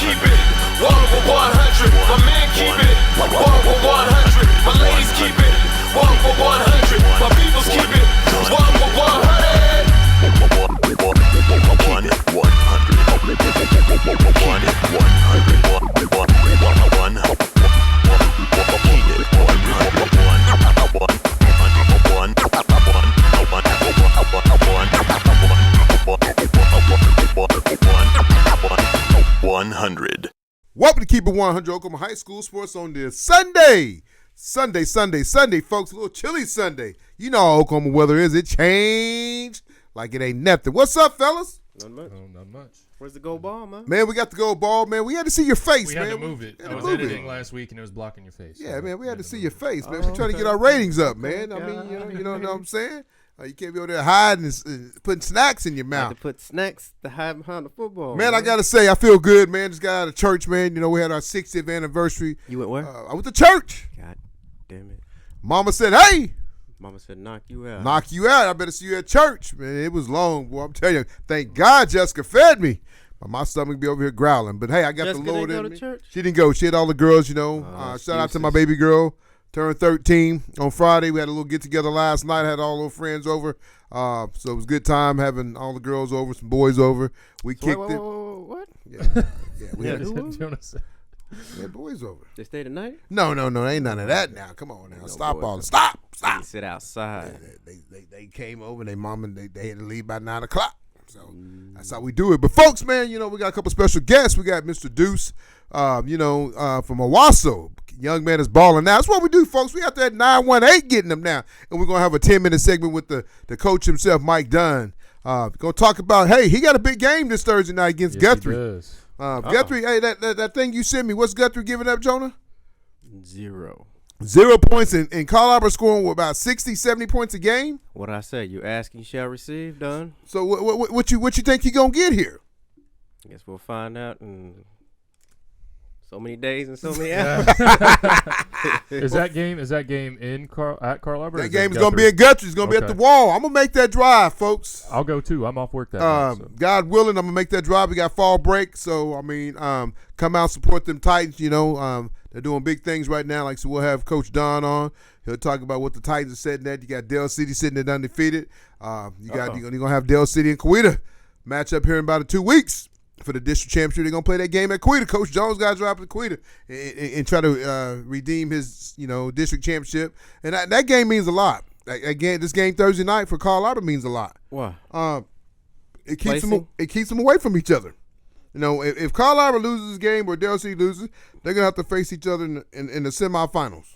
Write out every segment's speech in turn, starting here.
keep it 1 for 100. My man keep it 1 for 100. My ladies keep it 1 for 100. My peoples keep it 1 for 100. 100. Welcome to Keep It 100 Oklahoma High School Sports on this Sunday, folks. A little chilly Sunday. You know how Oklahoma weather is. It changed like it ain't nothing. What's up, fellas? Not much. No, not much. Where's the gold ball, man? Man, we got the gold ball, man. We had to see your face, We man. had to move it. I was editing last week and it was blocking your face. Yeah, so man, we had to see your move face, man. Oh, We're trying to okay. get our ratings up, man. I Okay. mean, you know what I'm saying? You can't be over there hiding and putting snacks in your Had mouth. to put snacks to hide behind the football. Man, I got to say, I feel good, man. Just got out of church, man. You know, we had our 60th anniversary. You went where? I went to church. God damn it. Mama said, hey, Mama said knock you out. knock you out. I better see you at church. Man, it was long, boy. I'm telling you, thank God Jessica fed me. My stomach be over here growling. But, hey, I got Jessica the Lord didn't go in to me. church? She didn't go. She had all the girls, you know. Shout out to my baby girl. Turned 13 on Friday. We had a little get-together last night. Had all those friends over. So it was a good time having all the girls over, some boys over. We kicked it. What? Yeah, we had, Jonah said. we had boys over. They stayed the night? No, ain't none of that now. Come on now. No Stop boys. all the stop. They sit outside. They came over. They mom and they had to leave by 9 o'clock. So that's how we do it. But folks, man, you know, we got a couple special guests. We got Mr. Deuce, from Owasso. Young man is balling now. That's what we do, folks. We out there at 918 getting them now. And we're going to have a 10-minute segment with the coach himself, Mike Dunn. Going to talk about, hey, he got a big game this Thursday night against Guthrie. He does. Guthrie, hey, that thing you sent me, what's Guthrie giving up, Jonah? 0. 0 points. And Carl Albert scoring about 60, 70 points a game. What I say? You ask, you shall receive. Done. So what you think he going to get here? I guess we'll find out in so many days and so many hours. Is that game at Carl Albert? That game is going to be at Guthrie. It's going to be at the wall. I'm going to make that drive, folks. I'll go too. I'm off work that night. So. God willing, I'm going to make that drive. We got fall break. So, I mean, come out, support them Titans. You know, they're doing big things right now. Like, so we'll have Coach Dunn on. He'll talk about what the Titans are sitting at. You got Dale City sitting there undefeated. You're going to have Dale City and Coweta match up here in about 2 weeks. For the district championship, they're going to play that game at Coweta. Coach Jones got to drop at Coweta and try to redeem his, district championship. And that game means a lot. Again, this game Thursday night for Carl Albert means a lot. Why? It keeps them away from each other. You know, if Carl Albert loses this game or Dale City loses, they're going to have to face each other in the semifinals.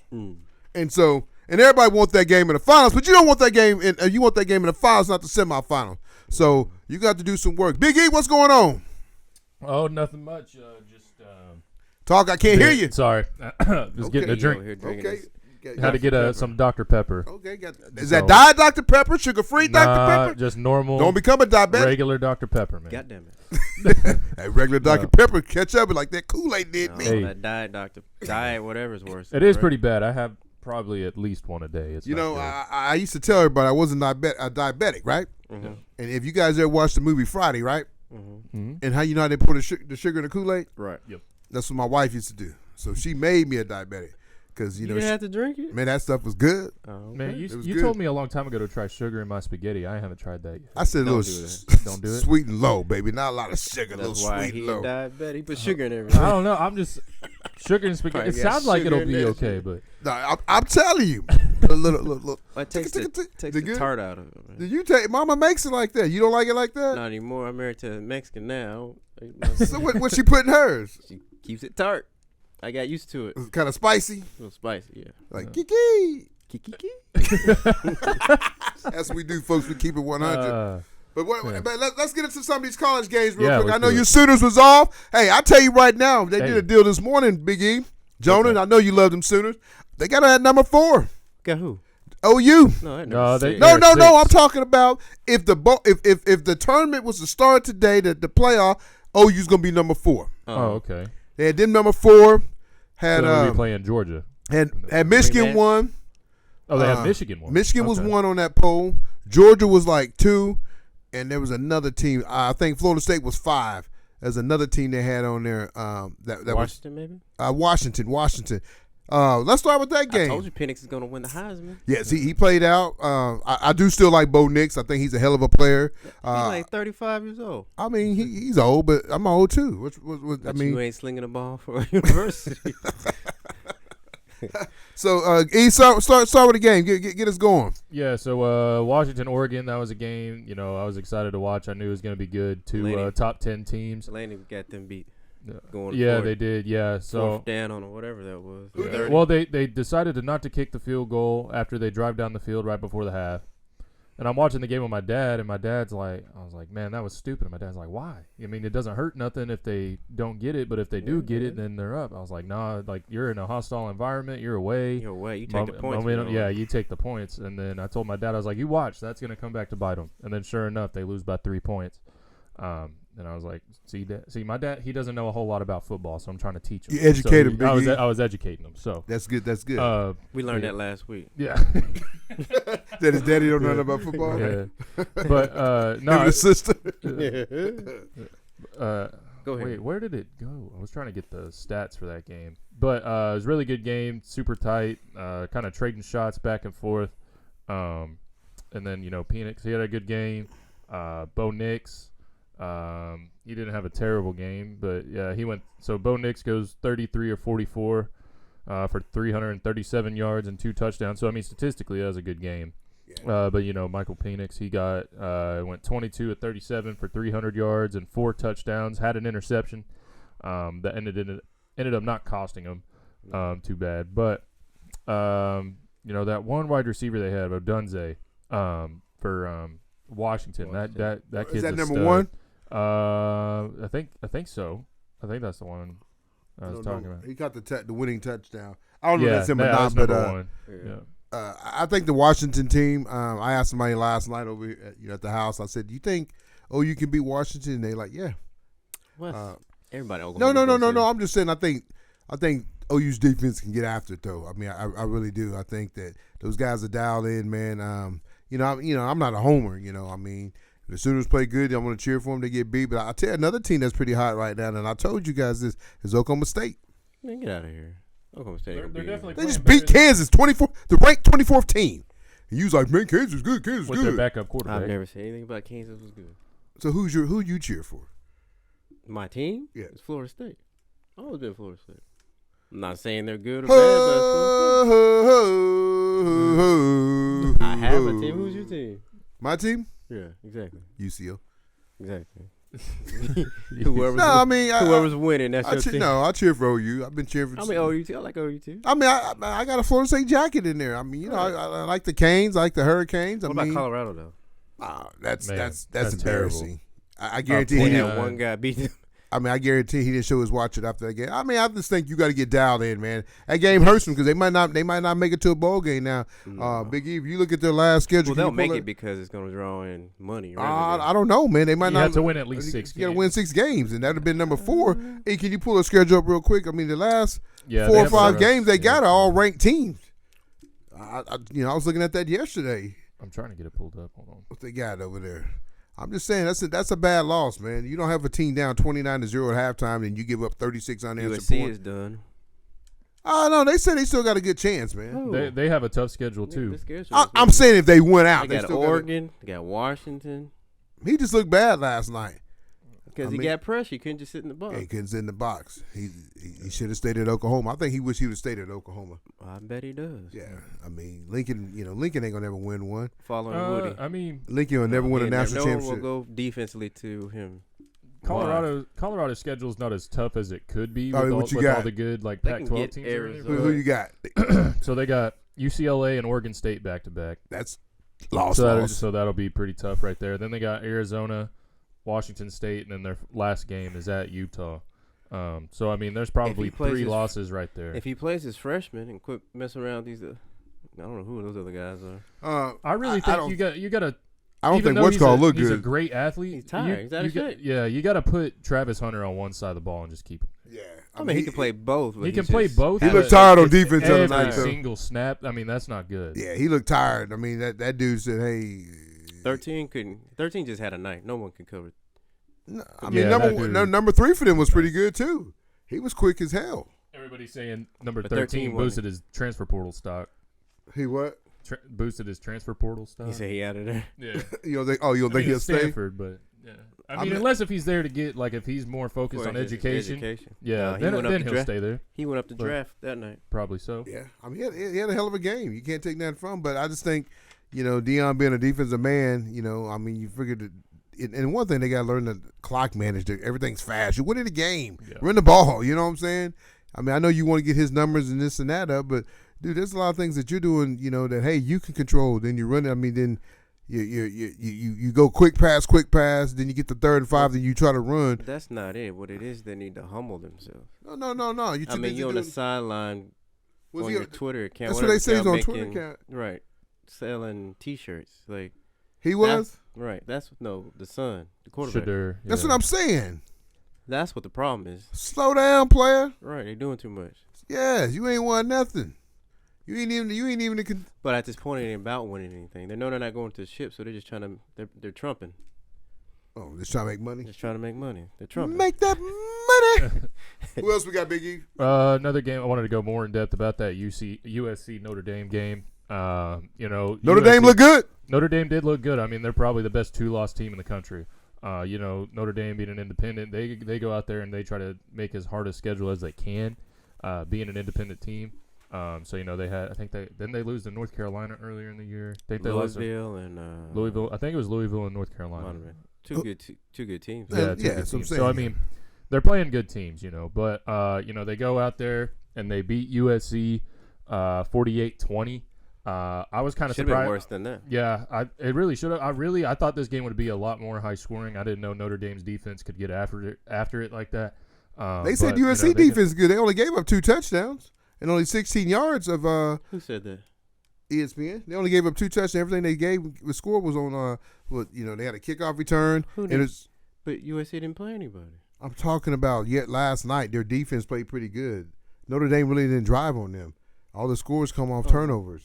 And so, and everybody wants that game in the finals, but you don't want that game you want that game in the finals, not the semifinals. So you got to do some work. Big E, what's going on? Oh, nothing much. Just talk. I can't hear you. Sorry, just getting a drink. Okay. Had to get some Dr. Pepper. Okay. Is that Diet Dr. Pepper? Sugar-free Dr. Pepper? Just normal. Don't become a diabetic. Regular Dr. Pepper, man. God damn it. That regular Dr. Pepper catch up like that Kool-Aid did me. Hey. That diet, whatever is worse. It is pretty bad. I have probably at least one a day. It's I used to tell everybody I wasn't a diabetic, right? Mm-hmm. And if you guys ever watched the movie Friday, right? Mm-hmm. And how you know how they pour the sugar in the Kool-Aid? Right. Yep. That's what my wife used to do. So she made me a diabetic. Because, You didn't have to drink it? Man, that stuff was good. Oh, okay. Man, It was you good. told me a long time ago to try sugar in my spaghetti. I haven't tried that yet. I said Don't a do little Don't do it? sweet and low, baby. Not a lot of sugar, a little That's why sweet he and low. diabetic. He put sugar in everything. I don't know. I'm just sugar and spaghetti. It Probably got sounds like sugar it'll in be there, okay, shit. but No, I'm telling you. A little. It takes the good? tart out of it. Man. Did you take? Mama makes it like that. You don't like it like that? Not anymore. I'm married to a Mexican now. So what she put in hers? She keeps it tart. I got used to it. Kind of spicy, A little spicy, yeah. like kiki. Kiki. That's what we do, folks. We keep it 100. But yeah. let's get into some of these college games real Yeah, quick. I let's know do your it. Sooners was off. Hey, I tell you right now, they Hey. did a deal this morning, Big E. Jonah, Okay. I know you love them Sooners. They got her at number 4. Got who? OU. No, I No, never they- said. No, They're no. I'm six. talking about if the tournament was to start today, the playoff, OU's gonna be number 4. oh, okay. They had them number 4. Had So they'll be playing Georgia. had Michigan Rematch? 1. Oh, they have Michigan one. Michigan was Okay. 1 on that poll. Georgia was like 2, and there was another team. I think Florida State was 5. there's another team they had on there. That Washington, maybe. Washington. Let's start with that game. I told you Penix is going to win the Heisman. Yes, he played out. I do still like Bo Nix. I think he's a hell of a player. He's like 35 years old. I mean, he's old, but I'm old too. I mean, you ain't slinging the ball for a university. So, E, start with the game. Get us going. Yeah, so Washington, Oregon, that was a game, I was excited to watch. I knew it was going to be good. Two top 10 teams. Delaney got them beat. Yeah, they did. Yeah, so fourth down on or whatever that was. Yeah. Well, they decided not to kick the field goal after they drive down the field right before the half. And I'm watching the game with my dad, and my dad's like, I was like, man, that was stupid. And my dad's like, why? I mean, it doesn't hurt nothing if they don't get it, but if they do get it, then they're up. I was like, nah, like you're in a hostile environment, you're away. You're away. You take the points. Yeah, you take the points. And then I told my dad, I was like, you watch, that's gonna come back to bite them. And then sure enough, they lose by 3 points. And I was like, see, my dad, he doesn't know a whole lot about football, so I'm trying to teach him. You educate him, I was educating him. So that's good. That's good. We learned that last week. Yeah. That his daddy don't know nothing about football. Yeah. But no, his sister. Go ahead. Wait, where did it go? I was trying to get the stats for that game, but it was a really good game, super tight, kind of trading shots back and forth. And then Penix, he had a good game. Bo Nix. He didn't have a terrible game, but yeah, he went. So Bo Nix goes 33 or 44 for 337 yards and 2 touchdowns. So I mean, statistically, that was a good game. Yeah. But Michael Penix, he went 22 at 37 for 300 yards and 4 touchdowns. Had an interception that ended up not costing him too bad. But that one wide receiver they had, Dunze, for Washington. That kid's is that a number stud. 1? I think so. I think that's the one I was talking about. He got the winning touchdown. I don't know if that's him or that's not, but number one. Yeah. I think the Washington team. I asked somebody last night over here at the house. I said, "Do you think you can beat Washington?" And they like, "Yeah." What? Everybody. No. I'm just saying. I think OU's defense can get after it, though. I mean, I really do. I think that those guys are dialed in, man. I'm not a homer. I mean. If the Sooners play good, I'm going to cheer for them to get beat. But I'll tell you another team that's pretty hot right now, and I told you guys this, is Oklahoma State. Man, get out of here. Oklahoma State. They're definitely they just beat Kansas, 24, the ranked 24th team. And you was like, man, Kansas is good. Kansas is good. With their backup quarterback. I've never said anything about Kansas was good. So who you cheer for? My team? Yeah. It's Florida State. I've always been Florida State. I'm not saying they're good or bad, but I have a team. Who's your team? My team? Yeah, exactly. UCO. Exactly. whoever's winning, that's your team. No, I cheer for OU. I've been cheering for. OU too. I like OU too. I mean, I got a Florida State jacket in there. I mean, I like the Canes, I like the Hurricanes. What about Colorado though? That's embarrassing. Terrible. I guarantee he had one guy beat them. I mean, I guarantee he didn't show his watch it after that game. I mean, I just think you got to get dialed in, man. That game hurts them because they might not make it to a bowl game now. Big E, if you look at their last schedule, they'll make it because it's going to draw in money. I don't know, man. They might not have to win at least 6 games. You got to win 6 games, and that would have been number 4. Hey, can you pull a schedule up real quick? I mean, the last 4 or 5 games they got are all ranked teams. I was looking at that yesterday. I'm trying to get it pulled up. Hold on. What they got over there? I'm just saying that's a bad loss, man. You don't have a team down 29-0 at halftime, and you give up 36 unanswered USC points. is done. Oh no, they said they still got a good chance, man. They have a tough schedule too. I'm saying if they went out, they got Oregon, they got Washington. He just looked bad last night. Because he got pressure. He couldn't just sit in the box. Yeah, he couldn't sit in the box. He should have stayed at Oklahoma. I think he wish he would have stayed at Oklahoma. I bet he does. Yeah, I mean Lincoln ain't gonna never win one. Following Woody. I mean, Lincoln will never win a national championship. No one will go defensively to him. Colorado's schedule is not as tough as it could be with all the good Pac-12 teams. Who you got? So they got UCLA and Oregon State back to back. That's loss. So that'll be pretty tough right there. Then they got Arizona, Washington State, and then their last game is at Utah. So I mean, there's probably 3 losses right there. If he plays his freshman and quit messing around these, I don't know who those other guys are. I really think you got to. I don't think what's called look good. He's a great athlete. He's tired. He's out of shape. You got to put Travis Hunter on one side of the ball and just keep him. Yeah, I mean he can play both. He can play both. He looked tired on defense the other night. Every single snap. I mean, that's not good. Yeah, he looked tired. I mean, that dude said, "Hey." 13 just had a night. No one could cover I mean, Yeah, number 3 for them was pretty good too. He was quick as hell. Everybody's saying number But 13 13 boosted his transfer portal stock. He what? Boosted his transfer portal stock. He said he out of there. Yeah. You don't think he'll stay? Stanford, but yeah. I mean, unless if he's there to get if he's more focused For on his education. Yeah, Nah, then he'll stay there. He went up the draft that night. Probably so. Yeah, I mean, he had a hell of a game. You can't take that from. But I just think, Deion being a defensive man, I mean, you figured that. And one thing they got to learn to clock manage. Everything's fast. You win the game. Yeah. Run the ball. You know what I'm saying? I mean, I know you want to get his numbers and this and that up, but dude, there's a lot of things that you're doing. That hey, you can control. Then you run it. I mean, then you go quick pass. Then you get the 3rd and 5. Then you try to run. That's not it. What it is, they need to humble themselves. No. You're on the sideline on your Twitter account. That's what they say account on Twitter account. Right. Selling T-shirts. He was? Right. The son, the quarterback. Shedeur, That's what I'm saying. That's what the problem is. Slow down, player. Right. They're doing too much. Yes, you ain't won nothing. You ain't even. But at this point, it ain't about winning anything. They know they're not going to the ship, so they're just trying to. They're trumping. Oh, just trying to make money. Just trying to make money. They're trumping. Make that money. Who else we got, Big E? Another game I wanted to go more in depth about that USC Notre Dame game. Notre Dame look good. Notre Dame did look good. I mean, they're probably the best 2-loss team in the country. Notre Dame being an independent, they go out there and they try to make as hard a schedule as they can, being an independent team. They had. I think didn't they lose to North Carolina earlier in the year? I think they Louisville and Louisville. I think it was Louisville and North Carolina. Two good teams. Yeah, that's what I'm saying. So I mean, they're playing good teams, but they go out there and they beat USC 48-20. I was kind of surprised. Should have been worse than that. Yeah, it really should have. I thought this game would be a lot more high scoring. I didn't know Notre Dame's defense could get after it like that. They said USC defense is good. They only gave up 2 touchdowns and only 16 yards of. Who said that? ESPN. They only gave up 2 touchdowns. Everything they gave, the score was on. They had a kickoff return. But USC didn't play anybody. I'm talking about last night. Their defense played pretty good. Notre Dame really didn't drive on them. All the scores come off turnovers.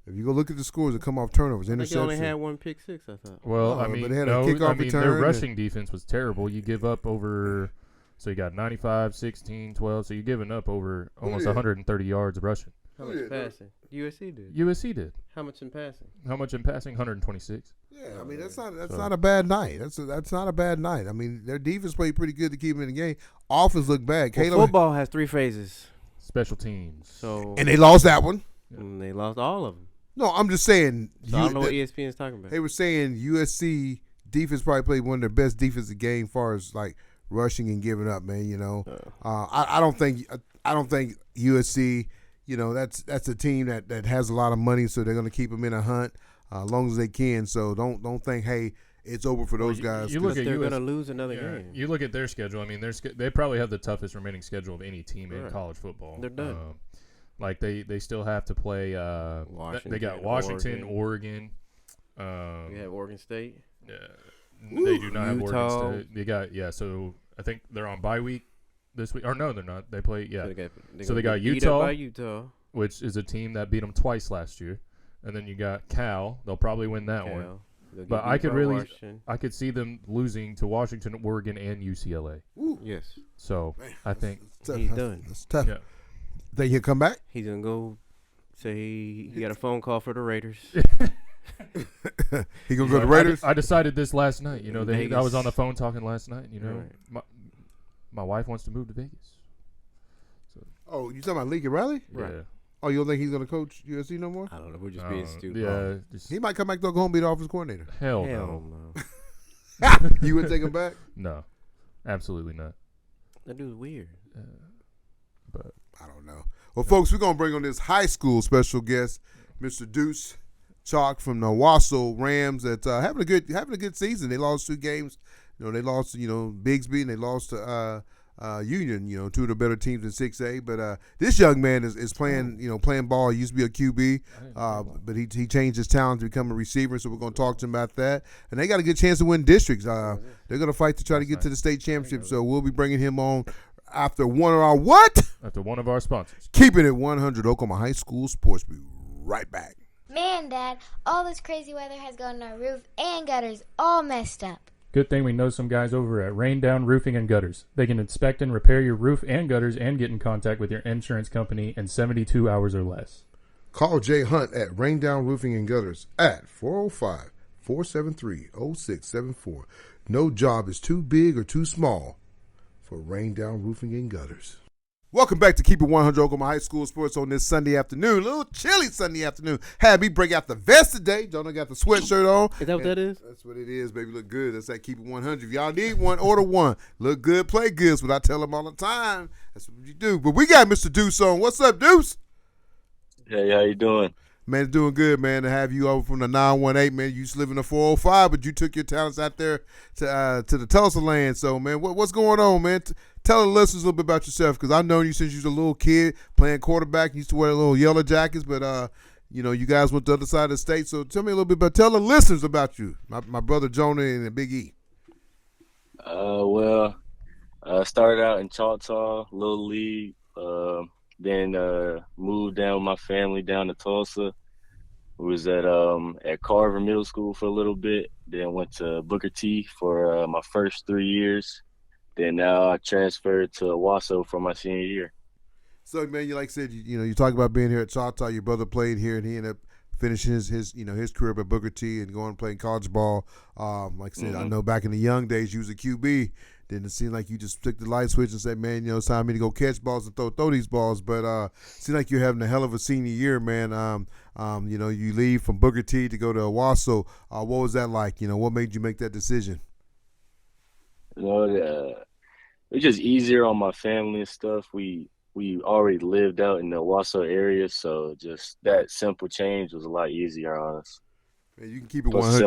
If you go look at the scores, it come off turnovers. They only had 1 pick six, I thought. Well, but they had a kickoff return. Their rushing defense was terrible. You give up over, so you got 95, 16, 12. So you're giving up over almost 130 yards of rushing. How much passing? USC did. USC did. How much in passing? 126. Yeah, I mean that's not a bad night. That's not a bad night. I mean their defense played pretty good to keep them in the game. Offense looked bad. Football has 3 phases. Special teams. And they lost that one. And they lost all of them. No, I'm just saying. So I don't know what ESPN is talking about. They were saying USC defense probably played one of their best defensive games as far as rushing and giving up, man. I don't think USC. That's a team that has a lot of money, so they're going to keep them in a hunt as long as they can. So don't think, hey, it's over for those guys. You look at they're going to lose another game. You look at their schedule. I mean, they probably have the toughest remaining schedule of any team in college football. They're done. They still have to play. They got Washington, Oregon. You have Oregon State. Yeah, they do not Utah. have Oregon State. They got So I think they're on bye week this week. Or no, they're not. They play. Yeah. So they got Utah, which is a team that beat them twice last year, and then you got Cal. They'll probably win that one. But I could see them losing to Washington, Oregon, and UCLA. Ooh. Yes. So I think he's done. That's tough. Yeah. Think he'll come back? He's gonna go say he got a phone call for the Raiders. He gonna go to the Raiders? I decided this last night. I was on the phone talking last night. Right. My wife wants to move to Vegas. So. Oh, you talking about Lincoln Riley? Right. Yeah. Oh, you don't think he's gonna coach USC no more? I don't know. We're just being stupid. Yeah. He might come back to Oklahoma, be the offensive coordinator. Hell no. You would take him back? No, absolutely not. That dude's weird. But I don't know. Well, folks, we're gonna bring on this high school special guest, Mr. Deuce Chalk from the Owasso Rams. That's having a good season. They lost 2 games. They lost Bigsby and they lost to Union. 2 of the better teams in 6A. But this young man is playing playing ball. He used to be a QB, but he changed his talent to become a receiver. So we're gonna talk to him about that. And they got a good chance to win districts. They're gonna fight to try to get to the state championship. So we'll be bringing him on. After one of our what? After one of our sponsors. Keeping it 100 Oklahoma High School Sports. Be right back. Man, Dad, all this crazy weather has gotten our roof and gutters all messed up. Good thing we know some guys over at Rain Down Roofing and Gutters. They can inspect and repair your roof and gutters and get in contact with your insurance company in 72 hours or less. Call Jay Hunt at Rain Down Roofing and Gutters at 405-473-0674. No job is too big or too small for Rain Down Roofing and Gutters. Welcome back to Keep It 100 Oklahoma High School Sports on this Sunday afternoon. A little chilly Sunday afternoon. Had me break out the vest today. Jonah got the sweatshirt on. Is that what that is? That's what it is, baby. Look good. That's that Keep It 100. If y'all need one, order one. Look good, play good. That's what I tell them all the time. That's what you do. But we got Mr. Deuce on. What's up, Deuce? Hey, how you doing? Man, it's doing good, man, to have you over from the 918, man. You used to live in the 405, but you took your talents out there to the Tulsa land. So, man, what's going on, man? Tell the listeners a little bit about yourself, because I've known you since you was a little kid playing quarterback. You used to wear little yellow jackets, but, you guys went to the other side of the state. So tell me a little bit tell the listeners about you, my brother Jonah and Big E. Well, I started out in Choctaw, Little League, then moved down with my family down to Tulsa. Was at Carver Middle School for a little bit, then went to Booker T for my first 3 years. Then now I transferred to Owasso for my senior year. So, man, you like I said, you talk about being here at Choctaw. Your brother played here, and he ended up finishing his career at Booker T and going and playing college ball. Like I said, I know back in the young days you was a QB. Then it seemed like you just flicked the light switch and said, man, it's time for me to go catch balls and throw these balls. But it seemed like you're having a hell of a senior year, man. You leave from Booker T to go to Owasso. What was that like? What made you make that decision? It's just easier on my family and stuff. We already lived out in the Owasso area, so just that simple change was a lot easier on us. Man, you can keep it plus 100.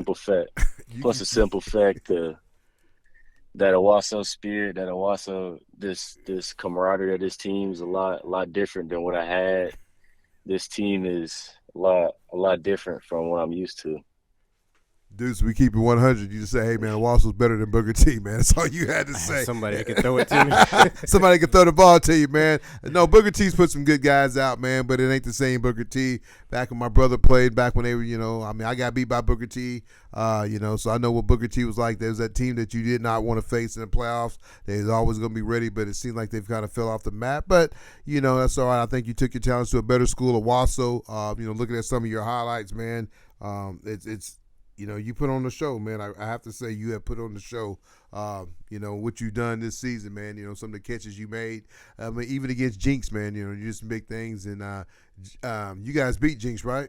A simple fact that Owasso spirit, that Owasso this camaraderie of this team is a lot different than what I had. This team is a lot different from what I'm used to. Deuce, we keep it 100. You just say, hey, man, Owasso's better than Booker T, man. That's all you had to say. Somebody that can throw it to me. Somebody can throw the ball to you, man. No, Booker T's put some good guys out, man, but it ain't the same Booker T. Back when my brother played, back when they were, I got beat by Booker T, so I know what Booker T was like. There's that team that you did not want to face in the playoffs. They was always going to be ready, but it seemed like they've kind of fell off the map. But, that's all right. I think you took your talents to a better school, Owasso. Looking at some of your highlights, man, it's you put on the show, man. I have to say you have put on the show, what you've done this season, man. Some of the catches you made. Even against Jinx, man, you did some big things. And you guys beat Jinx, right?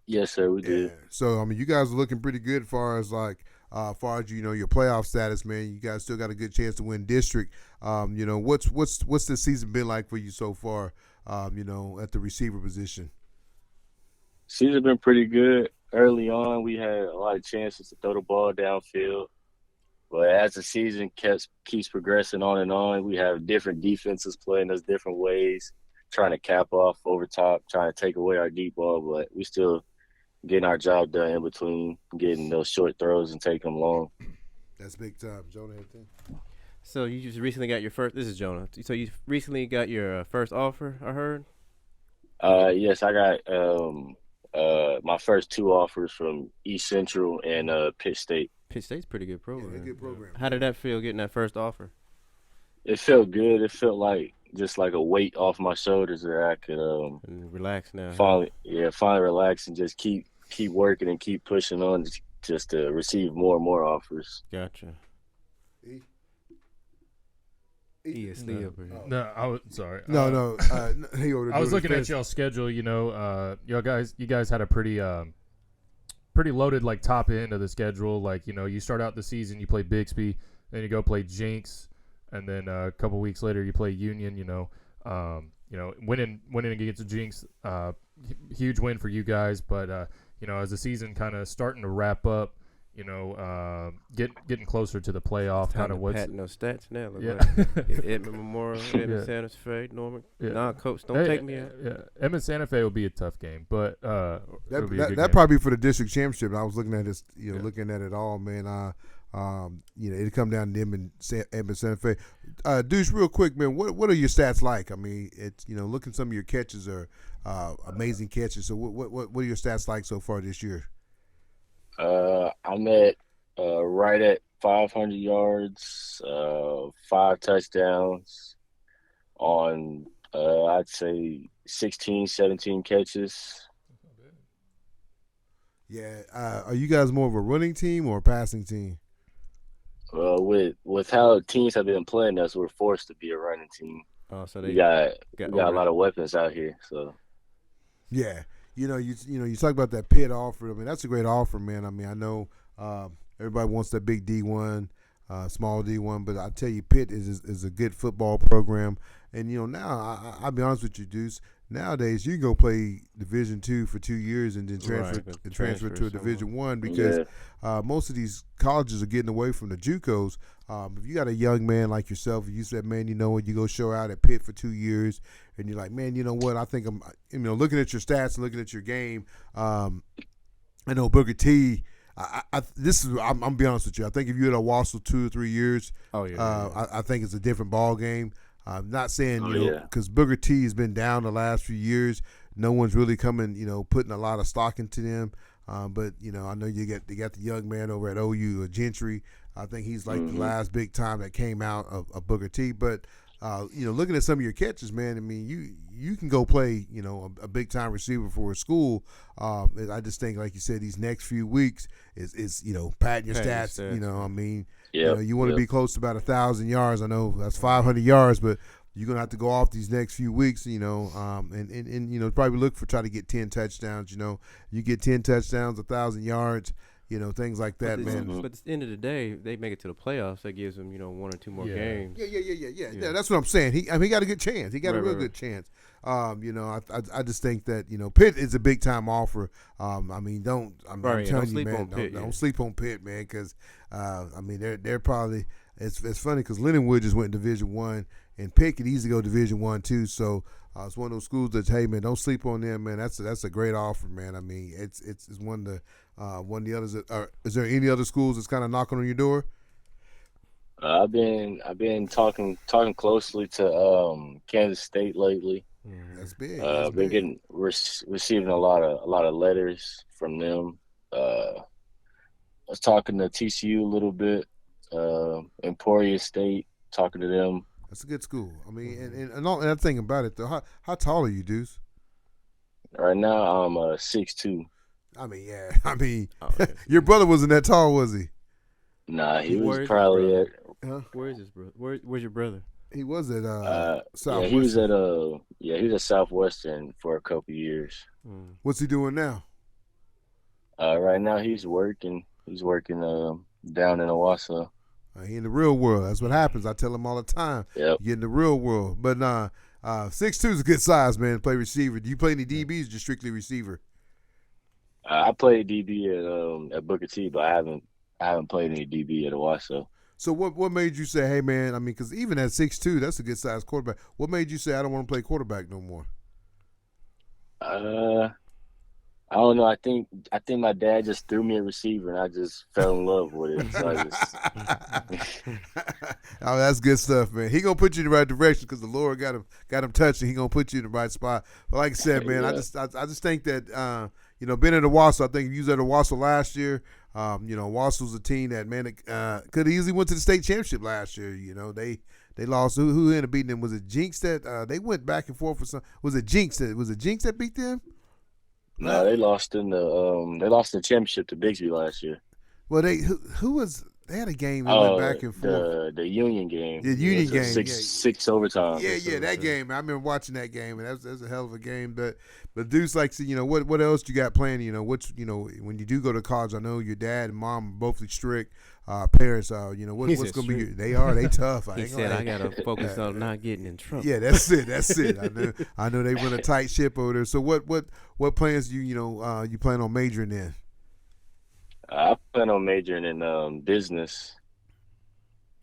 Yes, sir, we did. Yeah. So, you guys are looking pretty good as far as your playoff status, man. You guys still got a good chance to win district. What's this season been like for you so far, at the receiver position? Season's been pretty good. Early on, we had a lot of chances to throw the ball downfield. But as the season keeps progressing on and on, we have different defenses playing us different ways, trying to cap off over top, trying to take away our deep ball. But we still getting our job done in between, getting those short throws and taking them long. That's big time. Jonah, anything? So you just recently got your first – this is Jonah. So you recently got your first offer, I heard? Yes, I got my first 2 offers from East Central and Pitt State. Pitt State's a pretty good program. Yeah, good program. How did that feel getting that first offer? It felt good. It felt like just like a weight off my shoulders that I could relax now. Finally relax and just keep working and keep pushing on just to receive more and more offers. Gotcha. He is still over here. No, I was sorry. No. I was looking at y'all's schedule. You guys had a pretty loaded top end of the schedule. You start out the season, you play Bixby, then you go play Jinx, and then a couple weeks later you play Union. Winning against the Jinx, huge win for you guys. But as the season kind of starting to wrap up, getting closer to the playoff, kind of what's patting those stats now. Yeah. Edmond Memorial, Edmond Santa Fe, Norman. Yeah. Nah, coach, don't take me out. Yeah, Edmond Santa Fe will be a tough game, but that probably for the district championship. I was looking at this, looking at it all, man. It'd come down to Edmond Santa Fe. Deuce, real quick, man. What are your stats like? I mean, it's looking some of your catches are amazing catches. So what are your stats like so far this year? I'm at right at 500 yards, 5 touchdowns on, I'd say 16, 17 catches. Yeah. Are you guys more of a running team or a passing team? With how teams have been playing us, we're forced to be a running team. Oh, so We they got got we got a over lot it. of weapons out here. So Yeah, you talk about that Pitt offer. I mean, that's a great offer, man. I mean, I know everybody wants that big D1, small D1, but I tell you, Pitt is a good football program. And now I'll be honest with you, Deuce. Nowadays, you can go play Division II for 2 years and then transfer Right, and transfer to a somewhere. Division I because most of these colleges are getting away from the JUCOs. If you got a young man like yourself, you said, man, you know what, you go show out at Pitt for 2 years, and you're like, man, you know what, I think I'm, looking at your stats and looking at your game. I know Booker T. I'm gonna be honest with you. I think if you had Owasso 2 or 3 years, I think it's a different ball game. I'm not saying because Booker T has been down the last few years. No one's really coming, putting a lot of stock into them. But I know you got the young man over at OU, Gentry. I think he's like the last big time that came out of Booker T. But looking at some of your catches, man, I mean, you can go play, a big time receiver for a school. I just think, like you said, these next few weeks is padding your stats. I mean, you want to be close to about 1,000 yards. I know that's 500 yards, but you're gonna have to go off these next few weeks, and probably look for try to get 10 touchdowns. You get 10 touchdowns, 1,000 yards. Things like that, man. But at the end of the day, they make it to the playoffs. That gives them, 1 or 2 more games. Yeah. That's what I'm saying. He got a good chance. He got a real good chance. I just think that Pitt is a big time offer. I'm telling you, man, don't sleep on Pitt, man, because they're probably it's funny because Lindenwood just went Division I, and Pitt could easily go Division I too. So it's one of those schools that, hey, man, don't sleep on them, man. That's a great offer, man. I mean, it's one of the others. Is there any other schools that's kind of knocking on your door? I've been talking closely to Kansas State lately. That's big. I've been receiving a lot of letters from them. I was talking to TCU a little bit. Emporia State, talking to them. That's a good school. I mean, and that thing about it though, how tall are you, Deuce? Right now, I'm 6'2". I mean, yeah. I mean, your brother wasn't that tall, was he? Nah, he was probably at. Huh? Where is his brother? Where's your brother? He was at Southwestern. Yeah, he was at Southwestern for a couple years. What's he doing now? Right now he's working. He's working down in Owasso. He in the real world. That's what happens. I tell him all the time. Yep. You in the real world. But 6'2" is a good size, man, to play receiver. Do you play any DBs or just strictly receiver? I played DB at Booker T, but I haven't played any DB at Owasso. So what made you say, hey, man, I mean, because even at 6'2", that's a good size quarterback. What made you say, I don't want to play quarterback no more? I don't know. I think my dad just threw me a receiver, and I just fell in love with it. So I just... Oh, that's good stuff, man. He gonna put you in the right direction because the Lord got him touching. He gonna put you in the right spot. But like I said, man, I just think that being at Owasso, I think if you was at Owasso last year, Owasso's a team that, man, could easily went to the state championship last year. They lost. Who ended up beating them? Was it Jinx that they went back and forth for some? Was it Jinx that beat them? No, they lost the championship to Bixby last year. Well, they had a game that went back and forth. The Union game. The Union game. Six overtime. Yeah, that game. I remember watching that game, and that's a hell of a game. But Deuce, like, what else you got planned? When you do go to college, I know your dad and mom are both strict parents. What's going to be? They tough. He said, I gotta focus on not getting in trouble. Yeah, that's it. I know they run a tight ship over there. So what plans you plan on majoring in? I plan on majoring in business.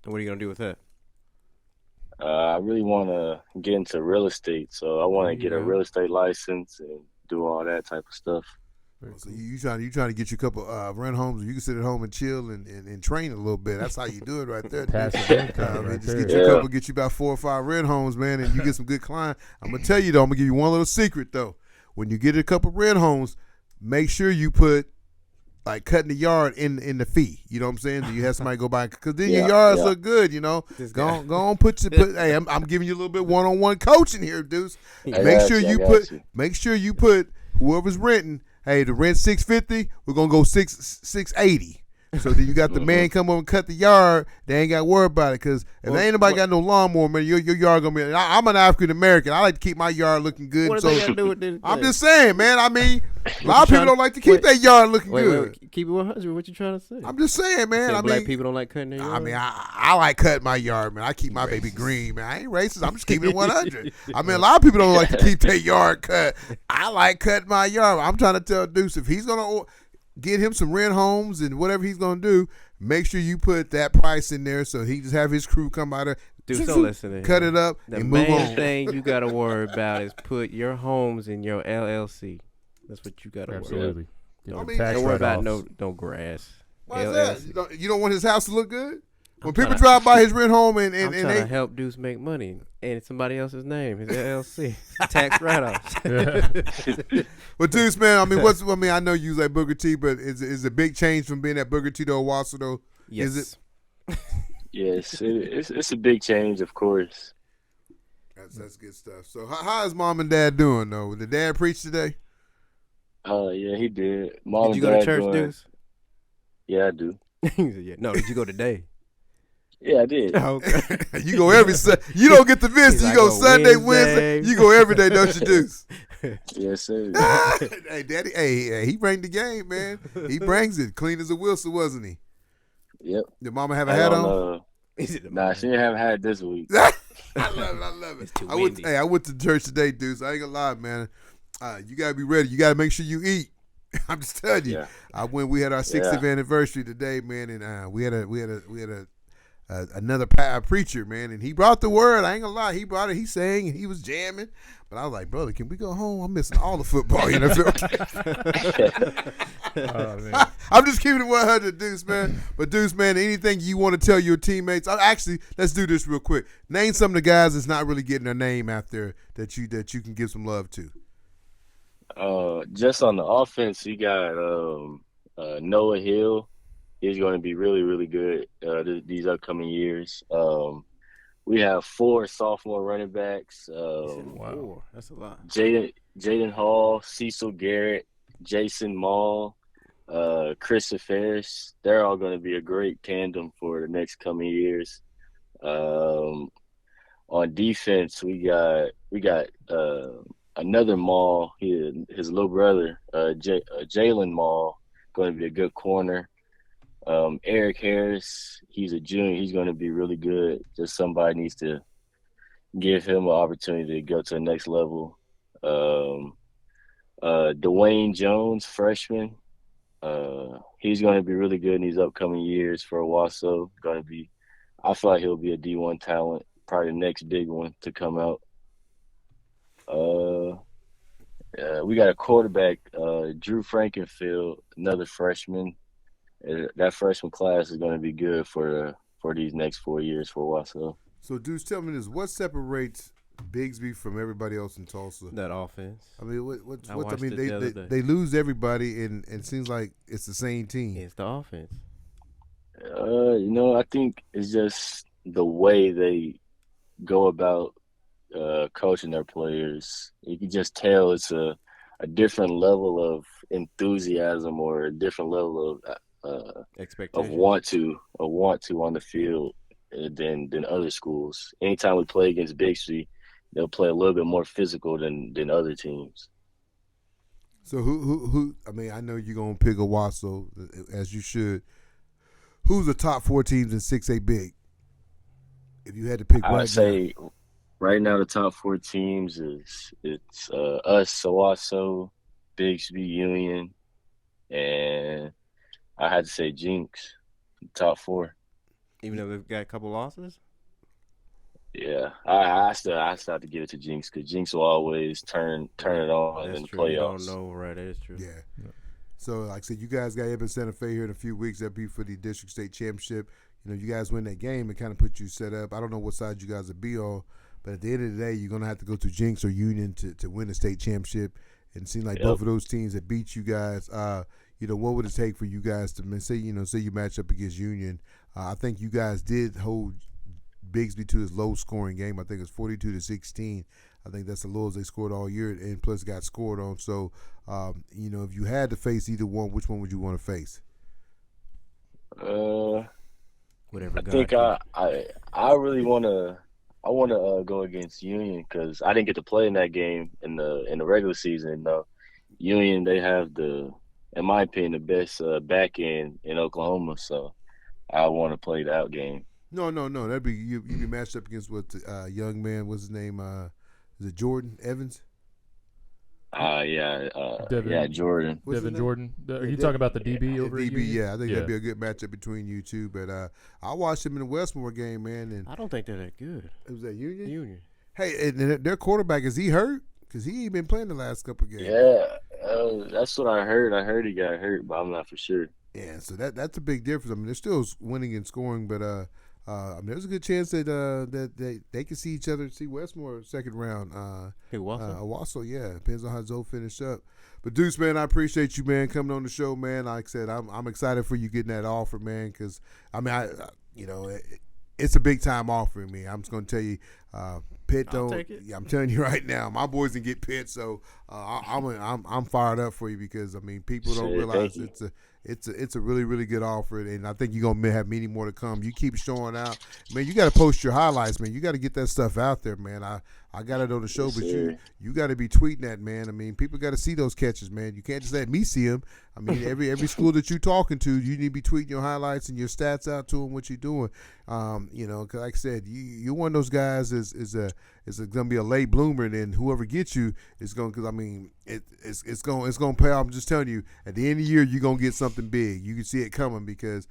What are you gonna do with that? I really want to get into real estate, so I want to get a real estate license and do all that type of stuff. So you trying to get you a couple rent homes, you can sit at home and chill and train a little bit. That's how you do it right there. Passive income right just there. get you a couple, get you about 4 or 5 rent homes, man, and you get some good clients. I'm gonna tell you though, I'm gonna give you one little secret though. When you get a couple rent homes, make sure you put like cutting the yard in the fee. You know what I'm saying? Do you have somebody go by? Because then Yeah, your yards yeah. look good. You know, This go guy. on, put. Hey, I'm giving you a little bit one-on-one coaching here, Deuce. I Make got sure you, I you got put. you. Make sure you put whoever's renting. Hey, the rent $650. We're gonna go $680. So then you got the man come over and cut the yard. They ain't got to worry about it because if ain't nobody got no lawnmower, man, your yard gonna be. I'm an African American. I like to keep my yard looking good. What So do they got to do with this? I'm just saying, man. I mean, a lot of people trying- don't like to keep their yard looking good. Wait, keep it 100. What you trying to say? I'm just saying, man. Saying I black mean, people don't like cutting their yard? I mean, I like cutting my yard, man. I keep my baby green, man. I ain't racist. I'm just keeping it 100. I mean, a lot of people don't like to keep their yard cut. I like cutting my yard. I'm trying to tell Deuce if he's gonna get him some rent homes and whatever he's gonna do, make sure you put that price in there so he just have his crew come out there, Dude, so listen to cut him. it up, The and move main on. thing you got to worry about is put your homes in your LLC. That's what you got to worry about. Absolutely. Get I the mean, tax Don't worry about write-offs. no grass. Why is LLC. that? You don't want his house to look good? When I'm people tryna- drive by his rent home and I'm trying they to help Deuce make money, and it's somebody else's name. His LLC, tax write-offs. But Deuce, man, I mean, I know you was at Booker T, but is a big change from being at Booker T to Owasso though? Yes. Is it? Yes, it's a big change, of course. That's good stuff. So how is mom and dad doing though? Did dad preach today? Yeah, he did. Mom Did you and go to Dad church, doing- Deuce? Yeah, I do. He said, yeah. No, did you go today? Yeah, I did. Okay. You go every you don't get to miss. He's You like, go "Go Sunday, Wednesday." Wednesday. You go every day, don't you, Deuce? Yes, sir. Hey, daddy. Hey, he bring the game, man. He brings it. Clean as a whistle, wasn't he? Yep. Did mama have a I hat don't on? know. Is it the Nah, she didn't have a hat this week. I love it. I love it. It's too I went. windy. Hey, I went to church today, Deuce. I ain't gonna lie, man. You gotta be ready. You gotta make sure you eat. I'm just telling you. Yeah. I went. We had our 60th Yeah. anniversary today, man, and we had another preacher, man, and he brought the word. I ain't gonna lie. He brought it. He sang and he was jamming. But I was like, brother, can we go home? I'm missing all the football NFL. Oh, man. I'm just keeping it 100, Deuce, man. But Deuce, man, anything you want to tell your teammates? Actually, let's do this real quick. Name some of the guys that's not really getting their name out there that you can give some love to. Just on the offense, you got Noah Hill. He's going to be really, really good these upcoming years. We have 4 sophomore running backs. Wow, that's a lot. Jaden Hall, Cecil Garrett, Jason Mall, Chris Ferris. They're all going to be a great tandem for the next coming years. On defense, we got another Mall. His little brother, Jalen Mall, going to be a good corner. Eric Harris, he's a junior. He's going to be really good. Just somebody needs to give him an opportunity to go to the next level. Dwayne Jones, freshman. He's going to be really good in these upcoming years for Owasso. I feel like he'll be a D1 talent, probably the next big one to come out. We got a quarterback, Drew Frankenfield, another freshman. That freshman class is going to be good for these next 4 years for Owasso. So, Deuce, tell me this: what separates Bigsby from everybody else in Tulsa? That offense. I mean, what I I watched mean, it the other day. they lose everybody, and it seems like it's the same team. It's the offense. I think it's just the way they go about coaching their players. You can just tell it's a different level of enthusiasm or a different level of Expectations. want to on the field than other schools. Anytime we play against Bixby, they'll play a little bit more physical than other teams. So who? I mean, I know you're gonna pick Owasso as you should. Who's the top 4 teams in 6A Big? If you had to pick I would right say right now the top 4 teams it's us, Owasso, Bixby, Union, and I had to say Jinx, top 4. Even though they've got a couple losses. Yeah, I still have to give it to Jinx because Jinx will always turn it on That's in the true. You playoffs. don't know, right? That is true. now. Yeah. So, like I said, you guys got Eben Santa Fe here in a few weeks. That'll be for the district state championship. You know, you guys win that game, it kind of puts you set up. I don't know what side you guys will be on, but at the end of the day, you're gonna have to go to Jinx or Union to win the state championship. And it seems like both of those teams that beat you guys, what would it take for you guys to say you match up against Union? I think you guys did hold Bigsby to his low scoring game. I think it's 42-16. I think that's the lowest they scored all year, and plus got scored on. So, if you had to face either one, which one would you want to face? Whatever. I think I really want to. I want to go against Union because I didn't get to play in that game in the regular season. Union, they have in my opinion, the best back end in Oklahoma. So I want to play that game. No. That'd be you be matched up against what young man? What's his name? Is it Jordan Evans? Jordan. Devin Jordan. Are you talking about the DB over at DB? Union? Yeah, I think that'd be a good matchup between you two. But I watched him in the Westmore game, man, and I don't think they're that good. it was that Union. Union. Hey, and their quarterback, is he hurt? Because he ain't been playing the last couple of games. Yeah, that's what I heard. I heard he got hurt, but I'm not for sure. Yeah, so that's a big difference. I mean, they're still winning and scoring, but there's a good chance that they can see each other, see Westmore second round. Owasso, yeah. Depends on how Zoe finish up. But Deuce, man, I appreciate you, man, coming on the show, man. Like I said, I'm excited for you getting that offer, man, because it's a big time offer for me. I'm just gonna tell you, Pitt don't. Take it. Yeah, I'm telling you right now, my boys can get Pitt, so I'm fired up for you because people don't realize it's a really, really good offer, and I think you're gonna have many more to come. You keep showing out, man. You got to post your highlights, man. You got to get that stuff out there, man. I got it on the show, but you got to be tweeting that, man. I mean, people got to see those catches, man. You can't just let me see them. I mean, every school that you're talking to, you need to be tweeting your highlights and your stats out to them, what you're doing. Cause like I said, you're one of those guys is gonna be a late bloomer, and then whoever gets you is gonna. Cause I mean, it's gonna pay off. I'm just telling you, at the end of the year, you're gonna get something big. You can see it coming because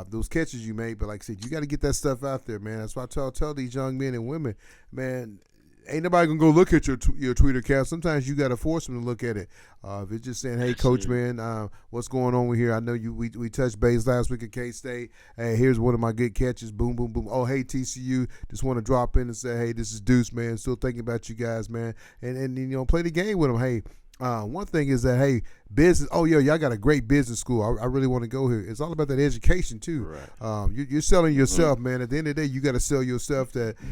those catches you made. But like I said, you got to get that stuff out there, man. That's why I tell these young men and women, man. Ain't nobody gonna go look at your Twitter account. Sometimes you gotta force them to look at it. If it's just saying, "Hey, Coach, man, what's going on with here?" I know we touched base last week at K-State. Hey, here's one of my good catches. Boom, boom, boom. Oh, hey, TCU, just want to drop in and say, "Hey, this is Deuce, man. Still thinking about you guys, man." And play the game with them. Hey. One thing is that, hey, business. Oh, yeah, y'all got a great business school. I really want to go here. It's all about that education too. Right. You're selling yourself, man. At the end of the day, you got to sell yourself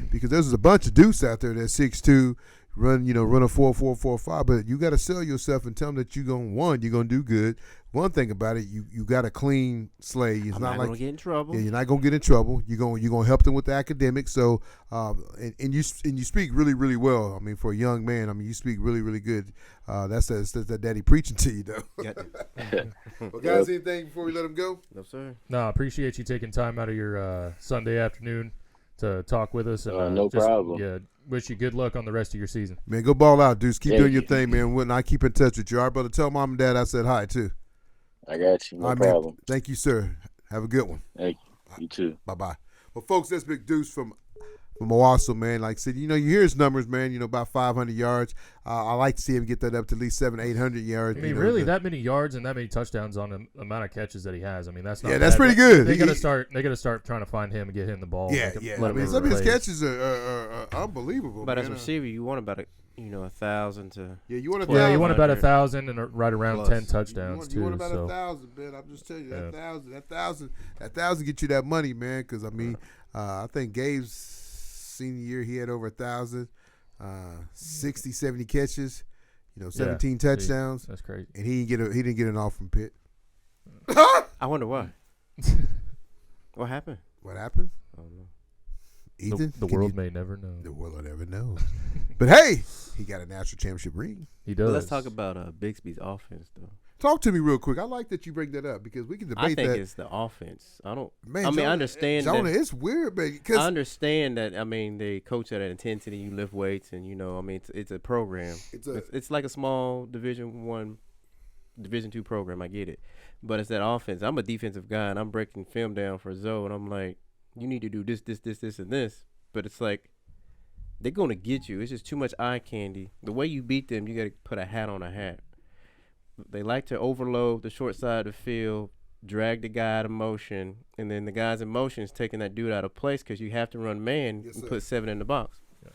because there's a bunch of Deuce out there that's 6'2", run a 4.445. But you got to sell yourself and tell them that you're gonna do good. One thing about it, you got a clean slate. It's I'm not not gonna get in trouble. Yeah, you're not gonna get in trouble. You're gonna help them with the academics. So, and you speak really, really well. I mean, for a young man, I mean, you speak really, really good. That's that daddy preaching to you, though. Well, guys, anything before we let him go? No, sir. No, I appreciate you taking time out of your Sunday afternoon to talk with us. And, No problem. Yeah, wish you good luck on the rest of your season. Man, go ball out, Deuce. Keep doing your thing, man. And I keep in touch with you. All right, brother. Tell mom and dad I said hi too. I got you. No All right, problem. man. Thank you, sir. Have a good one. Thank you. You too. Bye-bye. Well, folks, that's Big Deuce from Owasso, man. Like I said, you hear his numbers, man, about 500 yards. I like to see him get that up to at least 700-800 yards. I mean, really, that many yards and that many touchdowns on the amount of catches that he has. I mean, that's not bad. That's pretty good. They got to start trying to find him and get him the ball. Yeah. I mean, some of his catches are unbelievable. But as a receiver, you want about 1,000 to. Yeah, you want 1,000. Yeah, you want about 1,000 and right around plus 10 touchdowns too. You want about 1,000, man. I'm just telling you, that 1,000 get you that money, man. Because I mean, I think Gabe's senior year he had over 1,000, 60, 70 catches, 17 touchdowns. That's crazy. And he didn't get an offer from Pitt. I wonder why. What happened? What happened? I don't know. Ethan, the world may never know. The world will never know. But hey, he got a national championship ring. He does. But let's talk about Bigsby's offense, though. Talk to me real quick. I like that you bring that up because we can debate that. I think it's the offense. I don't. Man, I Jonah, understand. Jonah, that, it's weird, man. I understand that. I mean, they coach at an intensity. You lift weights, and I mean, it's a program. It's like a small Division I, Division II program. I get it, but it's that offense. I'm a defensive guy, and I'm breaking film down for Zoe, and I'm like, you need to do this, and this. But it's like they're gonna get you. It's just too much eye candy. The way you beat them, you got to put a hat on a hat. They like to overload the short side of the field, drag the guy out of motion, and then the guy's in motion is taking that dude out of place because you have to run man and put 7 in the box. Yeah.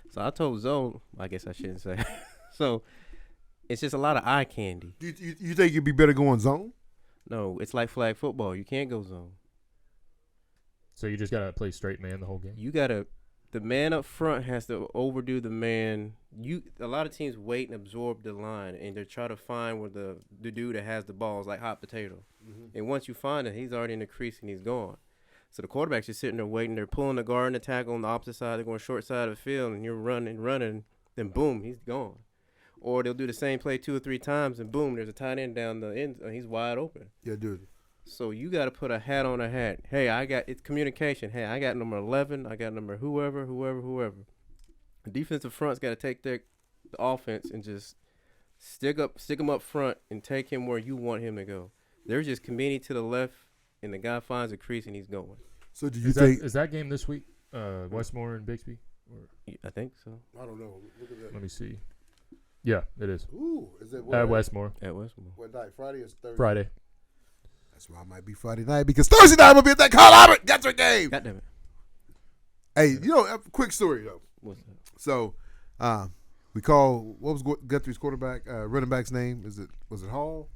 So I told Zoe, I guess I shouldn't say. So It's just a lot of eye candy. You think you'd be better going zone? No, it's like flag football. You can't go zone. So you just gotta play straight man the whole game. The man up front has to overdo the man. A lot of teams wait and absorb the line, and they try to find where the dude that has the ball is like hot potato. Mm-hmm. And once you find it, he's already in the crease and he's gone. So the quarterback's just sitting there waiting. They're pulling the guard and the tackle on the opposite side. They're going short side of the field, and you're running, then boom, he's gone. Or they'll do the same play 2 or 3 times, and boom, there's a tight end down the end. He's wide open. Yeah, dude. So you got to put a hat on a hat. Hey, it's communication. Hey, I got number 11. I got number whoever. The defensive front's got to take the offense and just stick him up front and take him where you want him to go. They're just committing to the left, and the guy finds a crease and he's going. So do you think is that game this week? Westmore and Bixby? I think so. I don't know. Look at that. Let me see. Yeah, it is. Ooh, is it at Westmore? At Westmore. What night? Friday or Thursday? Friday. That's why I might be Friday night because Thursday night we'll be at that Carl Albert Guthrie game. God damn it. Hey, quick story though. What's that? So, we call what was Guthrie's quarterback running back's name? Was it Hall?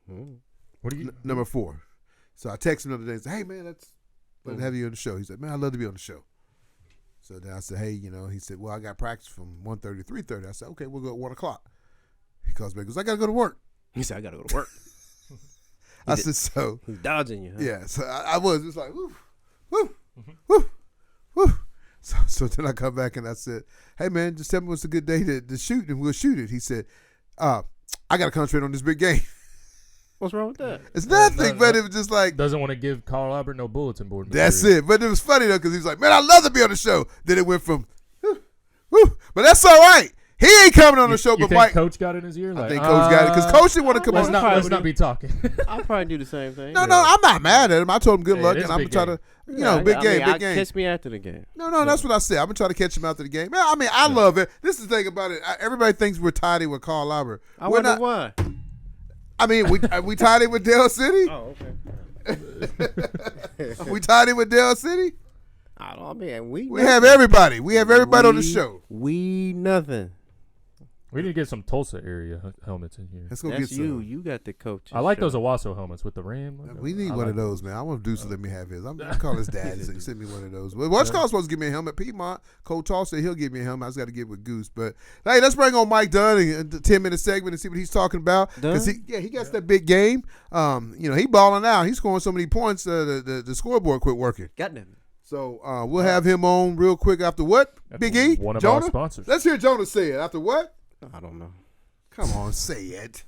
What are you number 4? So I texted him the other day and said, "Hey man, let's have you on the show." He said, "Man, I'd love to be on the show." So then I said, "Hey, he said, well, I got practice from 1:30 to 3:30." I said, "Okay, we'll go at 1 o'clock." He calls me and goes, "I gotta go to work." He said, "I gotta go to work." I said, "So." He's dodging you, huh? Yeah, so I was just like, woo, woo, woo, woo. So then I come back and I said, "Hey man, just tell me what's a good day to shoot and we'll shoot it." He said, "I gotta concentrate on this big game." What's wrong with that? It's nothing, but it was just like doesn't want to give Carl Albert no bulletin board. That's it. But it was funny though because he was like, "Man, I'd love to be on the show." Then it went from, woo, but that's all right. He ain't coming on the show, you but think Mike. Coach got in his ear. I think Coach got it because Coach didn't want to come on. Let's not be talking. I'll probably do the same thing. No, I'm not mad at him. I told him good luck, and I'm trying to, big game. Catch me after the game. No, that's what I said. I'm gonna try to catch him after the game. Man, I mean, I love it. This is the thing about it. Everybody thinks we're tidy with Carl Albert. I wonder why. I mean, we tied it with Dale City. Oh, okay. We tied it with Dale City. I mean, we have everybody. We have everybody on the show. We nothing. We need to get some Tulsa area helmets in here. Let's go That's get some. You got the coach. I like those Owasso helmets with the ram. We need one of those, man. I want Deuce to let me have his. I'm calling his dad and send me one of those. Well, What's supposed to give me a helmet? Piedmont. Coach Hall said he'll give me a helmet. I just got to get with Goose. But hey, let's bring on Mike Dunn in the 10-minute segment and see what he's talking about. Because he got that big game. He balling out. He's scoring so many points. The scoreboard quit working. Got them. So we'll have him on real quick after what? Big E? One of Jonah? our sponsors. Let's hear Jonah say it. After what? I don't know. Come on, say it.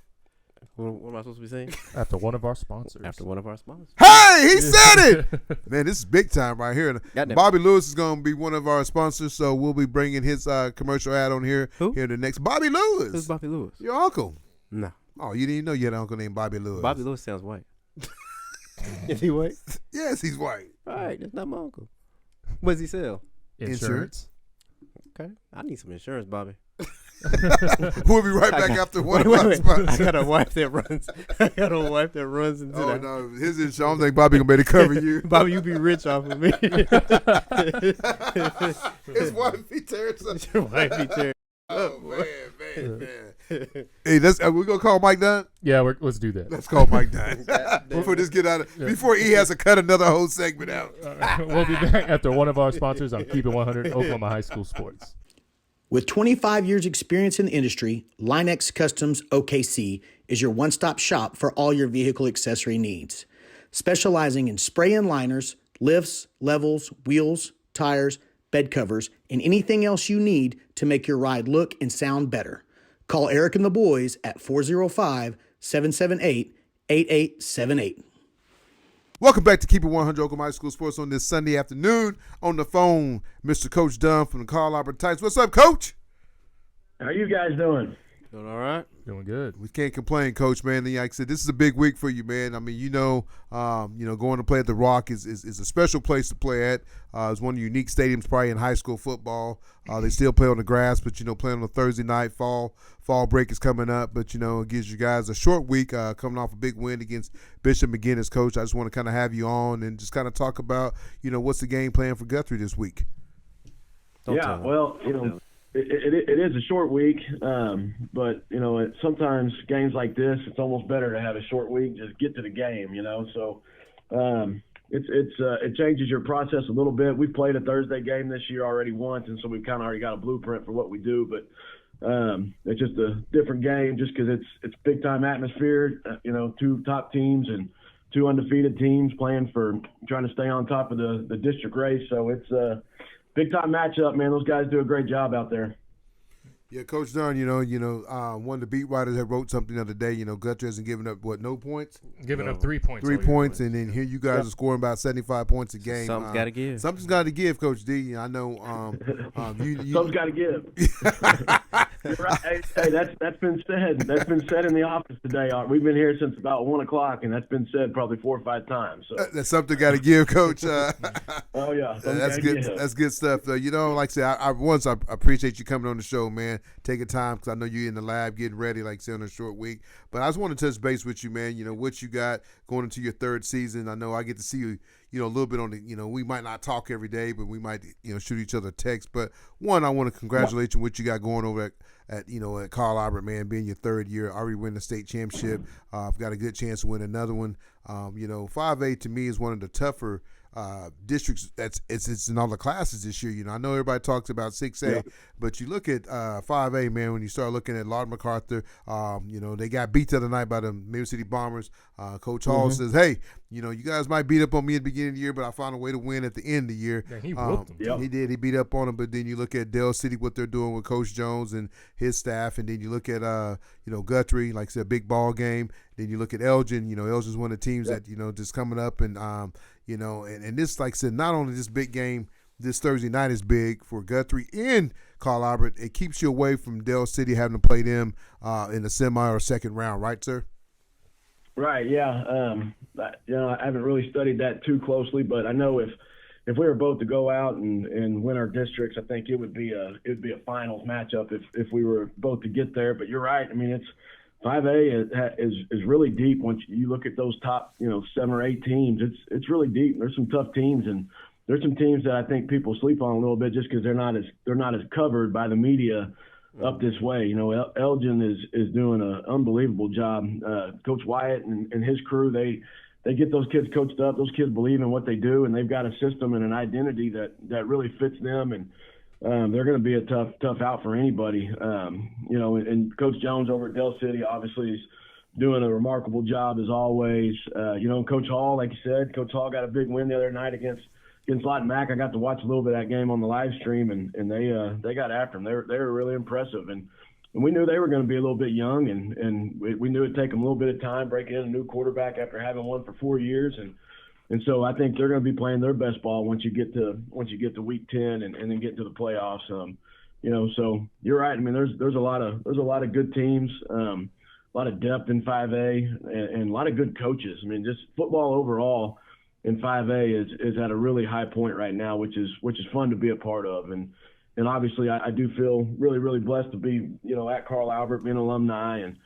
What am I supposed to be saying? After one of our sponsors. After one of our sponsors. Hey, he said it. Man, this is big time right here. Goddamn. Bobby Lewis is going to be one of our sponsors, so we'll be bringing his commercial ad on here. Who? Here the next. Bobby Lewis. Who's Bobby Lewis? Your uncle. No. Oh, you didn't know you had an uncle named Bobby Lewis. Bobby Lewis sounds white. Is he white? Yes, he's white. All right, that's not my uncle. What does he sell? Insurance. Okay. I need some insurance, Bobby. We'll be right back after one of our sponsors. I got a wife that runs into Oh, that. no. His insurance. I don't think Bobby going to be able to cover you. Bobby, you be rich off of me. His wife be tearing something. Your wife be tearing. Oh, man. Hey, we're going to call Mike Dunn? Yeah, let's do that. Let's call Mike Dunn. Before this get out of, before he has to cut another whole segment out. We'll be back after one of our sponsors on Keep It 100 Oklahoma High School Sports. With 25 years experience in the industry, Linex Customs OKC is your one-stop shop for all your vehicle accessory needs. Specializing in spray-in liners, lifts, levels, wheels, tires, bed covers, and anything else you need to make your ride look and sound better. Call Eric and the boys at 405-778-8878. Welcome back to Keep It 100 Oklahoma High School Sports on this Sunday afternoon. On the phone, Mr. Coach Dunn from the Carl Albert Titans. What's up, Coach? How you guys doing? Doing all right? Doing good. We can't complain, Coach, man. Like I said, this is a big week for you, man. I mean, going to play at the Rock is a special place to play at. It's one of the unique stadiums probably in high school football. They still play on the grass, but, playing on a Thursday night. Fall break is coming up, but, it gives you guys a short week coming off a big win against Bishop McGinnis. Coach, I just want to kind of have you on and just kind of talk about, what's the game plan for Guthrie this week? Well, it is a short week, but sometimes games like this, it's almost better to have a short week. Just get to the game, So it changes your process a little bit. We've played a Thursday game this year already once, and so we've kind of already got a blueprint for what we do. But it's just a different game, just because it's big time atmosphere. Two top teams and two undefeated teams playing for trying to stay on top of the district race. So it's a big time matchup, man. Those guys do a great job out there. Yeah, Coach Dunn, one of the beat writers that wrote something the other day, Guthrie hasn't given up, no points? Giving up 3 points. 3 points, and then here you guys are scoring about 75 points a game. Something's got to give. Something's got to give, Coach D. I know. Something's got to give. You're right. Hey, that's been said. That's been said in the office today. We've been here since about 1 o'clock, and that's been said probably 4 or 5 times. So. That's something got to give, Coach. Oh yeah, that's good. That's good stuff, though. Like I said, I appreciate you coming on the show, man. Taking time, because I know you're in the lab getting ready, like I said, on a short week. But I just want to touch base with you, man. What you got going into your third season. I know I get to see you, a little bit on the, we might not talk every day, but we might, shoot each other a text. But one, I want to congratulate you on what you got going over at Carl Albert, man, being your third year, already winning the state championship. I've got a good chance to win another one. 5A to me is one of the tougher districts it's in all the classes this year. I know everybody talks about 6A, but you look at 5A, man, when you start looking at Lord MacArthur, they got beat the other night by the Mid City Bombers. Coach Hall says, hey, you guys might beat up on me at the beginning of the year, but I found a way to win at the end of the year. Yeah, he whooped them. He did. He beat up on them. But then you look at Dell City, what they're doing with Coach Jones and his staff, and then you look at Guthrie, like I said, big ball game. Then you look at Elgin. Elgin's one of the teams that just coming up, and and this, like I said, not only this big game this Thursday night is big for Guthrie and Carl Albert. It keeps you away from Dell City having to play them in the semi or second round, right, sir? Right. Yeah. I haven't really studied that too closely, but I know if we were both to go out and win our districts, I think it would be a finals matchup if we were both to get there. But you're right. I mean, it's 5A is really deep. Once you look at those top 7 or 8 teams, it's really deep. There's some tough teams, and there's some teams that I think people sleep on a little bit just because they're not as covered by the media up this way. Elgin is doing an unbelievable job. Coach Wyatt and his crew, they get those kids coached up. Those kids believe in what they do, and they've got a system and an identity that really fits them. And they're going to be a tough out for anybody. And Coach Jones over at Dell City obviously is doing a remarkable job as always. Coach Hall, like you said, Coach Hall got a big win the other night against Lawton Mac. I got to watch a little bit of that game on the live stream, and they got after them. They were really impressive, and we knew they were going to be a little bit young, and we knew it'd take them a little bit of time breaking in a new quarterback after having one for 4 years, and so I think they're going to be playing their best ball once you get to week 10 and then get to the playoffs. So you're right. I mean, there's a lot of good teams, a lot of depth in 5A, and a lot of good coaches. I mean, just football overall in 5A is at a really high point right now, which is fun to be a part of. And obviously I do feel really, really blessed to be, at Carl Albert, being an alumni and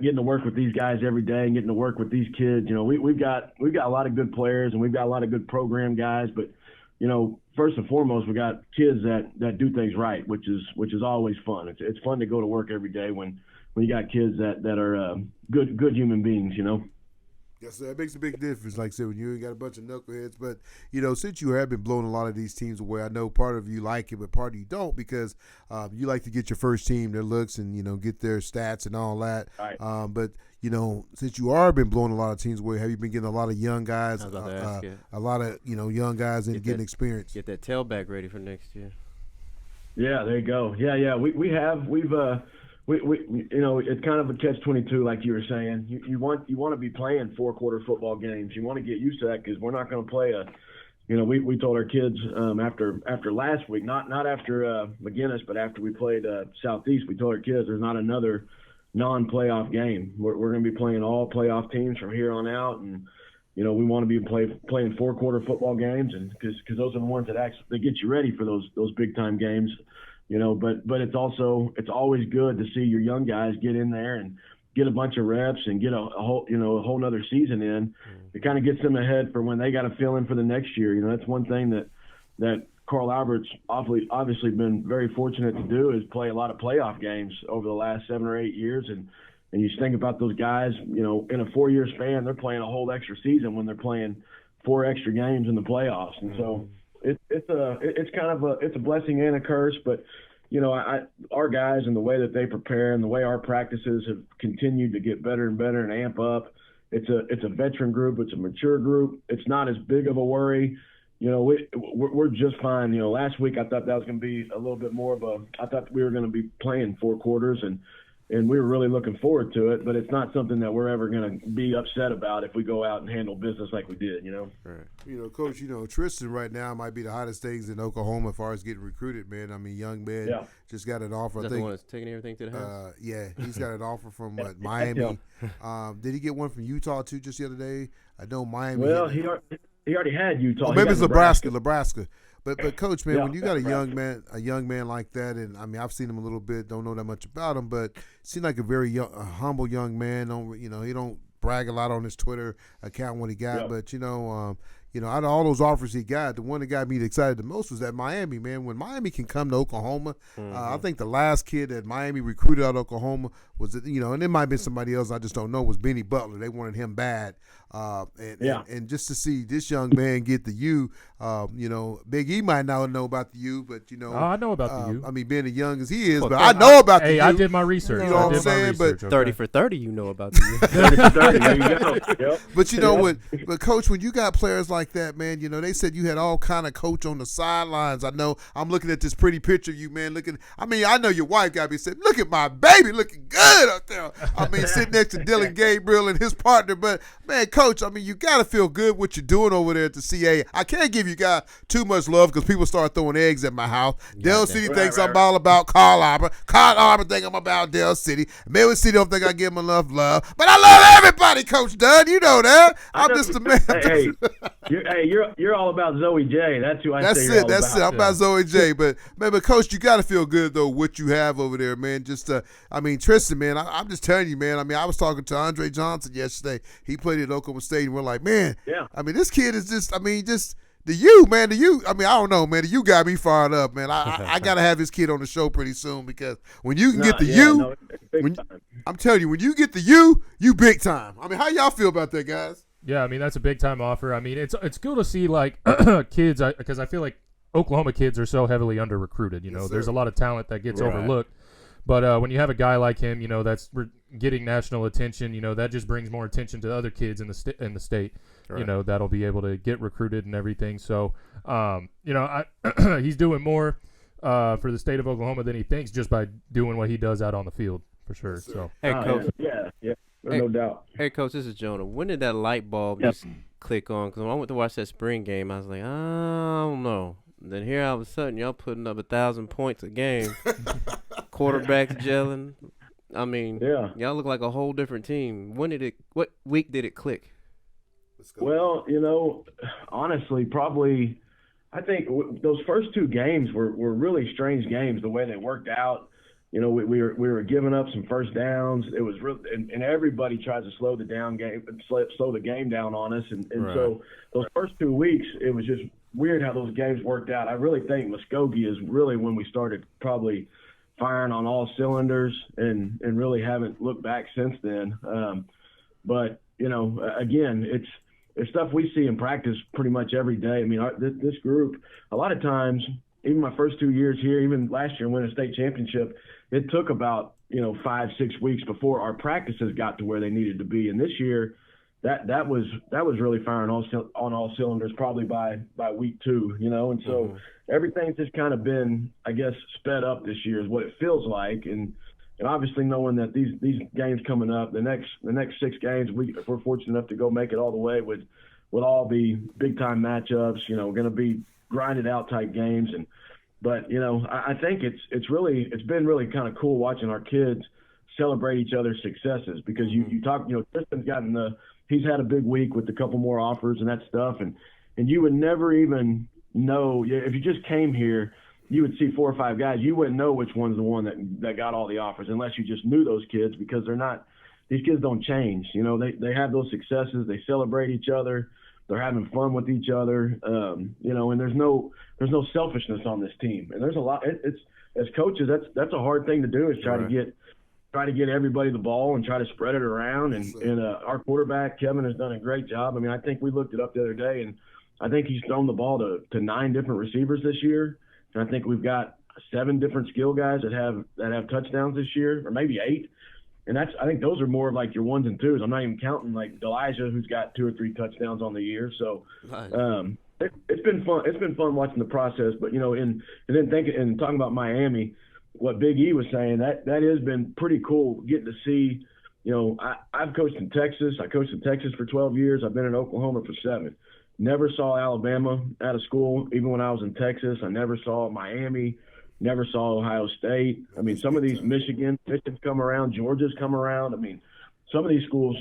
getting to work with these guys every day and getting to work with these kids. We've got a lot of good players and we've got a lot of good program guys, but first and foremost, we got kids that do things right, which is always fun. It's fun to go to work every day when you got kids that are good human beings, Yes, sir. That makes a big difference, like I said, when you ain't got a bunch of knuckleheads. But, since you have been blowing a lot of these teams away, I know part of you like it, but part of you don't, because you like to get your first team their looks and, get their stats and all that. Right. But, since you are been blowing a lot of teams away, have you been getting a lot of young guys, a lot of, young guys and getting experience? Get that tailback ready for next year. Yeah, there you go. Yeah. It's kind of a catch-22, like you were saying. You want to be playing 4-quarter football games. You want to get used to that because we're not going to play we told our kids after last week, not after McGinnis, but after we played Southeast, we told our kids there's not another non-playoff game. We're going to be playing all playoff teams from here on out, and we want to be playing 4-quarter football games, and because those are the ones that get you ready for those big-time games. But it's always good to see your young guys get in there and get a bunch of reps and get a whole nother season in. It kind of gets them ahead for when they got to fill in for the next year. That's one thing that Carl Albert's obviously been very fortunate to do is play a lot of playoff games over the last 7 or 8 years. And you think about those guys, in a 4-year span, they're playing a whole extra season when they're playing 4 extra games in the playoffs. And so it's a blessing and a curse, but our guys and the way that they prepare and the way our practices have continued to get better and better and amp up. It's a veteran group. It's a mature group. It's not as big of a worry. We're just fine. Last week I thought that was going to be a little bit more of I thought we were going to be playing 4 quarters and we were really looking forward to it, but it's not something that we're ever going to be upset about if we go out and handle business like we did, Right. Coach, Tristan right now might be the hottest things in Oklahoma as far as getting recruited, man. I mean, young man just got an offer. Is that the one that's taking everything to the house? Yeah, he's got an offer from Miami. Did he get one from Utah too just the other day? I know Miami. Well, he already had Utah. Oh, maybe it's Nebraska. But Coach, man, when you got a young man like that, and I mean, I've seen him a little bit, don't know that much about him, but seemed like a very humble young man. He don't brag a lot on his Twitter account what he got, but out of all those offers he got, the one that got me excited the most was at Miami, man. When Miami can come to Oklahoma, I think the last kid that Miami recruited out of Oklahoma was, and it might have been somebody else, I just don't know, was Benny Butler. They wanted him bad. And just to see this young man get the U, Big E might not know about the U, but I know about the U. I mean, being as young as he is, but I know about the U. Hey, I did my research. You know what I'm saying? But 30 for 30, you know about the U. 30 for 30, there you go. Yep. But but Coach, when you got players like that, man, they said you had all kind of coach on the sidelines. I know. I'm looking at this pretty picture of you, man. I know your wife got me said, look at my baby looking good up there. I mean, sitting next to Dylan Gabriel and his partner. But man, Coach, I mean, you got to feel good what you're doing over there at the CA. I can't give you guys too much love because people start throwing eggs at my house. Dell City thinks I'm all about Carl Arbor. Carl Arbor think I'm about Dell City. Maywood City don't think I give them enough love. But I love everybody, Coach Dunn. You know that. I'm just a man. You're all about Zoe J. That's who I That's say it. you're all That's about. it. I'm about Zoe J. But Coach, you got to feel good though what you have over there, man. Tristan, man. I'm just telling you, man. I mean, I was talking to Andre Johnson yesterday. He played at Oklahoma State, and we're like, man. Yeah. I mean, this kid is just the U, man. The U. I mean, I don't know, man. The U got me fired up, man. I got to have this kid on the show pretty soon because when you can get the U, I'm telling you, when you get the U, you big time. I mean, how y'all feel about that, guys? Yeah, I mean, that's a big time offer. I mean, it's cool to see like kids because I feel like Oklahoma kids are so heavily under recruited. Yes, there's a lot of talent that gets overlooked. But when you have a guy like him, that's getting national attention, that just brings more attention to other kids in the state, right. That'll be able to get recruited and everything. So, he's doing more for the state of Oklahoma than he thinks just by doing what he does out on the field, for sure. Yes, so, hey, Coach. Yeah, no doubt. Hey, Coach, this is Jonah. When did that light bulb just click on? Because when I went to watch that spring game, I was like, I don't know. Then here all of a sudden, y'all putting up 1,000 points a game. Quarterbacks gelling. I mean, y'all look like a whole different team. What week did it click? Well, honestly, probably, I think those first 2 games were really strange games, the way they worked out. We were giving up some first downs. It was real, and everybody tries to slow the game down on us. And right. So those first 2 weeks, it was just weird how those games worked out. I really think Muskogee is really when we started probably firing on all cylinders and really haven't looked back since then. But again, it's stuff we see in practice pretty much every day. I mean, this group, a lot of times, even my first 2 years here, even last year winning a state championship, it took about 5-6 weeks before our practices got to where they needed to be. And this year, that was really firing on all cylinders probably by week 2, and so everything's just kind of been, I guess, sped up this year is what it feels like. And obviously knowing that these games coming up, the next 6 games, if we're fortunate enough to go make it all the way, would all be big time matchups. Going to be grinded out type games. But I think it's been really kind of cool watching our kids celebrate each other's successes because you talk, Tristan's he's had a big week with a couple more offers and that stuff, and you would never even know if you just came here. You would see 4 or 5 guys. You wouldn't know which one's the one that got all the offers unless you just knew those kids because these kids don't change. They have those successes. They celebrate each other. They're having fun with each other, you know, and there's no selfishness on this team. And there's a lot. It's as coaches, that's a hard thing to do, is try to get everybody the ball and try to spread it around. And our quarterback Kevin has done a great job. I mean, I think we looked it up the other day, and I think he's thrown the ball to 9 different receivers this year. And I think we've got 7 different skill guys that have touchdowns this year, or maybe 8. And I think those are more of like your 1s and 2s. I'm not even counting like Elijah, who's got 2 or 3 touchdowns on the year. So it's been fun. It's been fun watching the process. But, you know, and then talking about Miami, what Big E was saying, that has been pretty cool getting to see. You know, I've coached in Texas. I coached in Texas for 12 years. I've been in Oklahoma for 7. Never saw Alabama out of school, even when I was in Texas. I never saw Miami. Never saw Ohio State. I mean, some of these Michigan's come around, Georgia's come around. I mean, some of these schools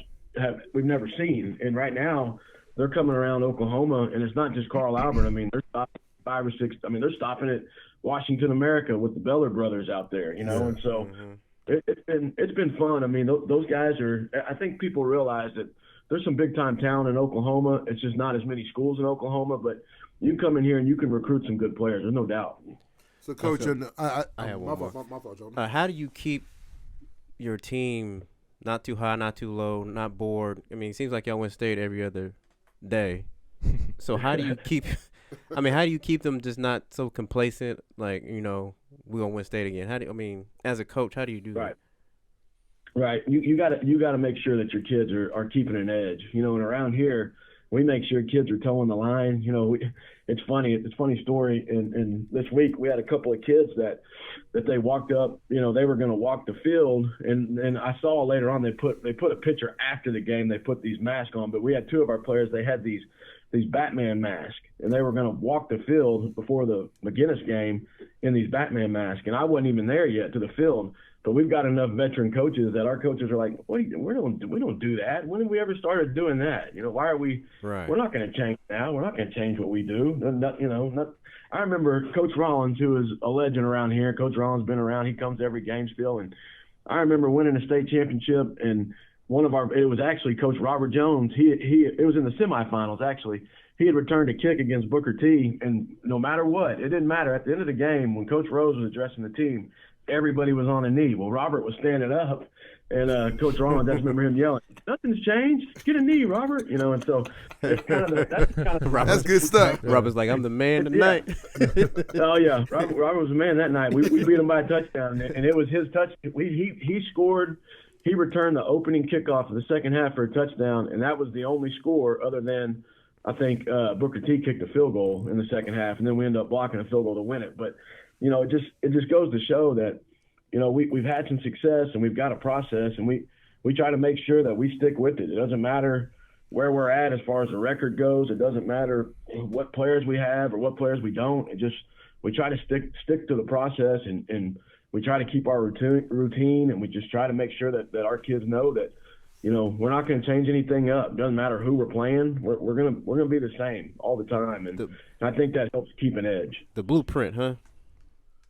we've never seen. And right now, they're coming around Oklahoma, and it's not just Carl Albert. I mean, they're stopping 5 or 6. I mean, they're stopping at Washington America with the Beller brothers out there, you know. And so it's been fun. I mean, those guys are. I think people realize that there's some big time talent in Oklahoma. It's just not as many schools in Oklahoma, but you come in here and you can recruit some good players. There's no doubt. So, Coach, I have one more. My fault, Jonah. How do you keep your team not too high, not too low, not bored? I mean, it seems like y'all win state every other day. So how do you keep? I mean, how do you keep them just not so complacent? Like, you know, we're gonna win state again. As a coach, how do you do that? Right. You gotta make sure that your kids are keeping an edge. You know, and around here, we make sure kids are towing the line. You know, it's funny. It's a funny story. And this week we had a couple of kids that they walked up. You know, they were going to walk the field, and I saw later on they put a picture after the game. They put these masks on, but we had 2 of our players. They had these Batman masks, and they were going to walk the field before the McGinnis game in these Batman masks. And I wasn't even there yet to the field. But we've got enough veteran coaches that our coaches are like, we don't do that. When have we ever started doing that? You know, why are we? Right. We're not going to change now. We're not going to change what we do. I remember Coach Rollins, who is a legend around here. Coach Rollins been around. He comes to every game still. And I remember winning a state championship, and it was actually Coach Robert Jones. It was in the semifinals actually. He had returned a kick against Booker T, and no matter what, it didn't matter. At the end of the game, when Coach Rose was addressing the team, everybody was on a knee. Well, Robert was standing up, and Coach Rollins, I remember him yelling, "Nothing's changed. Get a knee, Robert." You know, and so that's that's good stuff. Robert's like, "I'm the man tonight." Yeah. Oh yeah, Robert was the man that night. We beat him by a touchdown, and it was his touch. He scored. He returned the opening kickoff of the second half for a touchdown, and that was the only score other than, I think, Booker T kicked a field goal in the second half, and then we ended up blocking a field goal to win it. But you know, it just goes to show that, you know, we've had some success and we've got a process, and we try to make sure that we stick with it. It doesn't matter where we're at as far as the record goes. It doesn't matter what players we have or what players we don't. We try to stick to the process, and we try to keep our routine, and we just try to make sure that our kids know that, you know, we're not going to change anything up. It doesn't matter who we're playing. We're gonna be the same all the time, and I think that helps keep an edge. The blueprint, huh?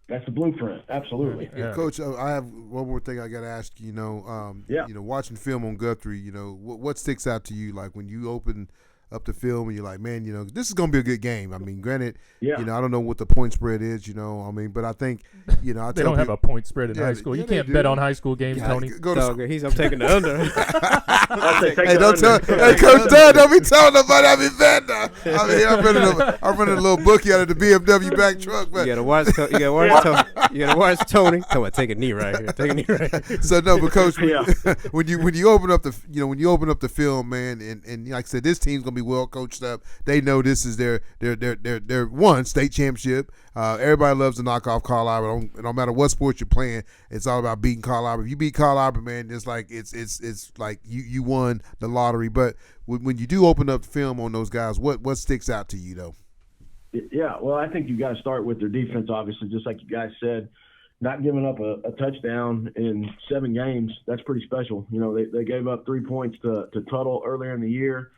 That's the blueprint, absolutely. Yeah. Coach, I have one more thing I got to ask you. You know, watching film on Guthrie, you know, what sticks out to you, like when you open up the film and you're like, man, you know, this is going to be a good game. I mean, granted, you know, I don't know what the point spread is, you know, I mean, but I think, you know, they don't have a point spread in high school. You can't bet on high school games, Tony. I'm taking the under. Hey, Coach Dunn, don't be telling nobody I be betting now. I mean, I'm running a little bookie out of the BMW back truck. But you gotta watch Tony. Come on, take a knee right here. Take a knee right here. So no, but Coach, when you open up the film, man, and like I said, this team's gonna be well coached up. They know this is their one state championship. Everybody loves to knock off Carl Albert. No matter what sport you're playing, it's all about beating Carl Albert. If you beat Carl Albert, man, it's like it's like you won the lottery. But when you do open up film on those guys, what sticks out to you though? Yeah, well, I think you got to start with their defense, obviously, just like you guys said. Not giving up a touchdown in 7 games, that's pretty special. You know, they gave up 3 points to Tuttle earlier in the year.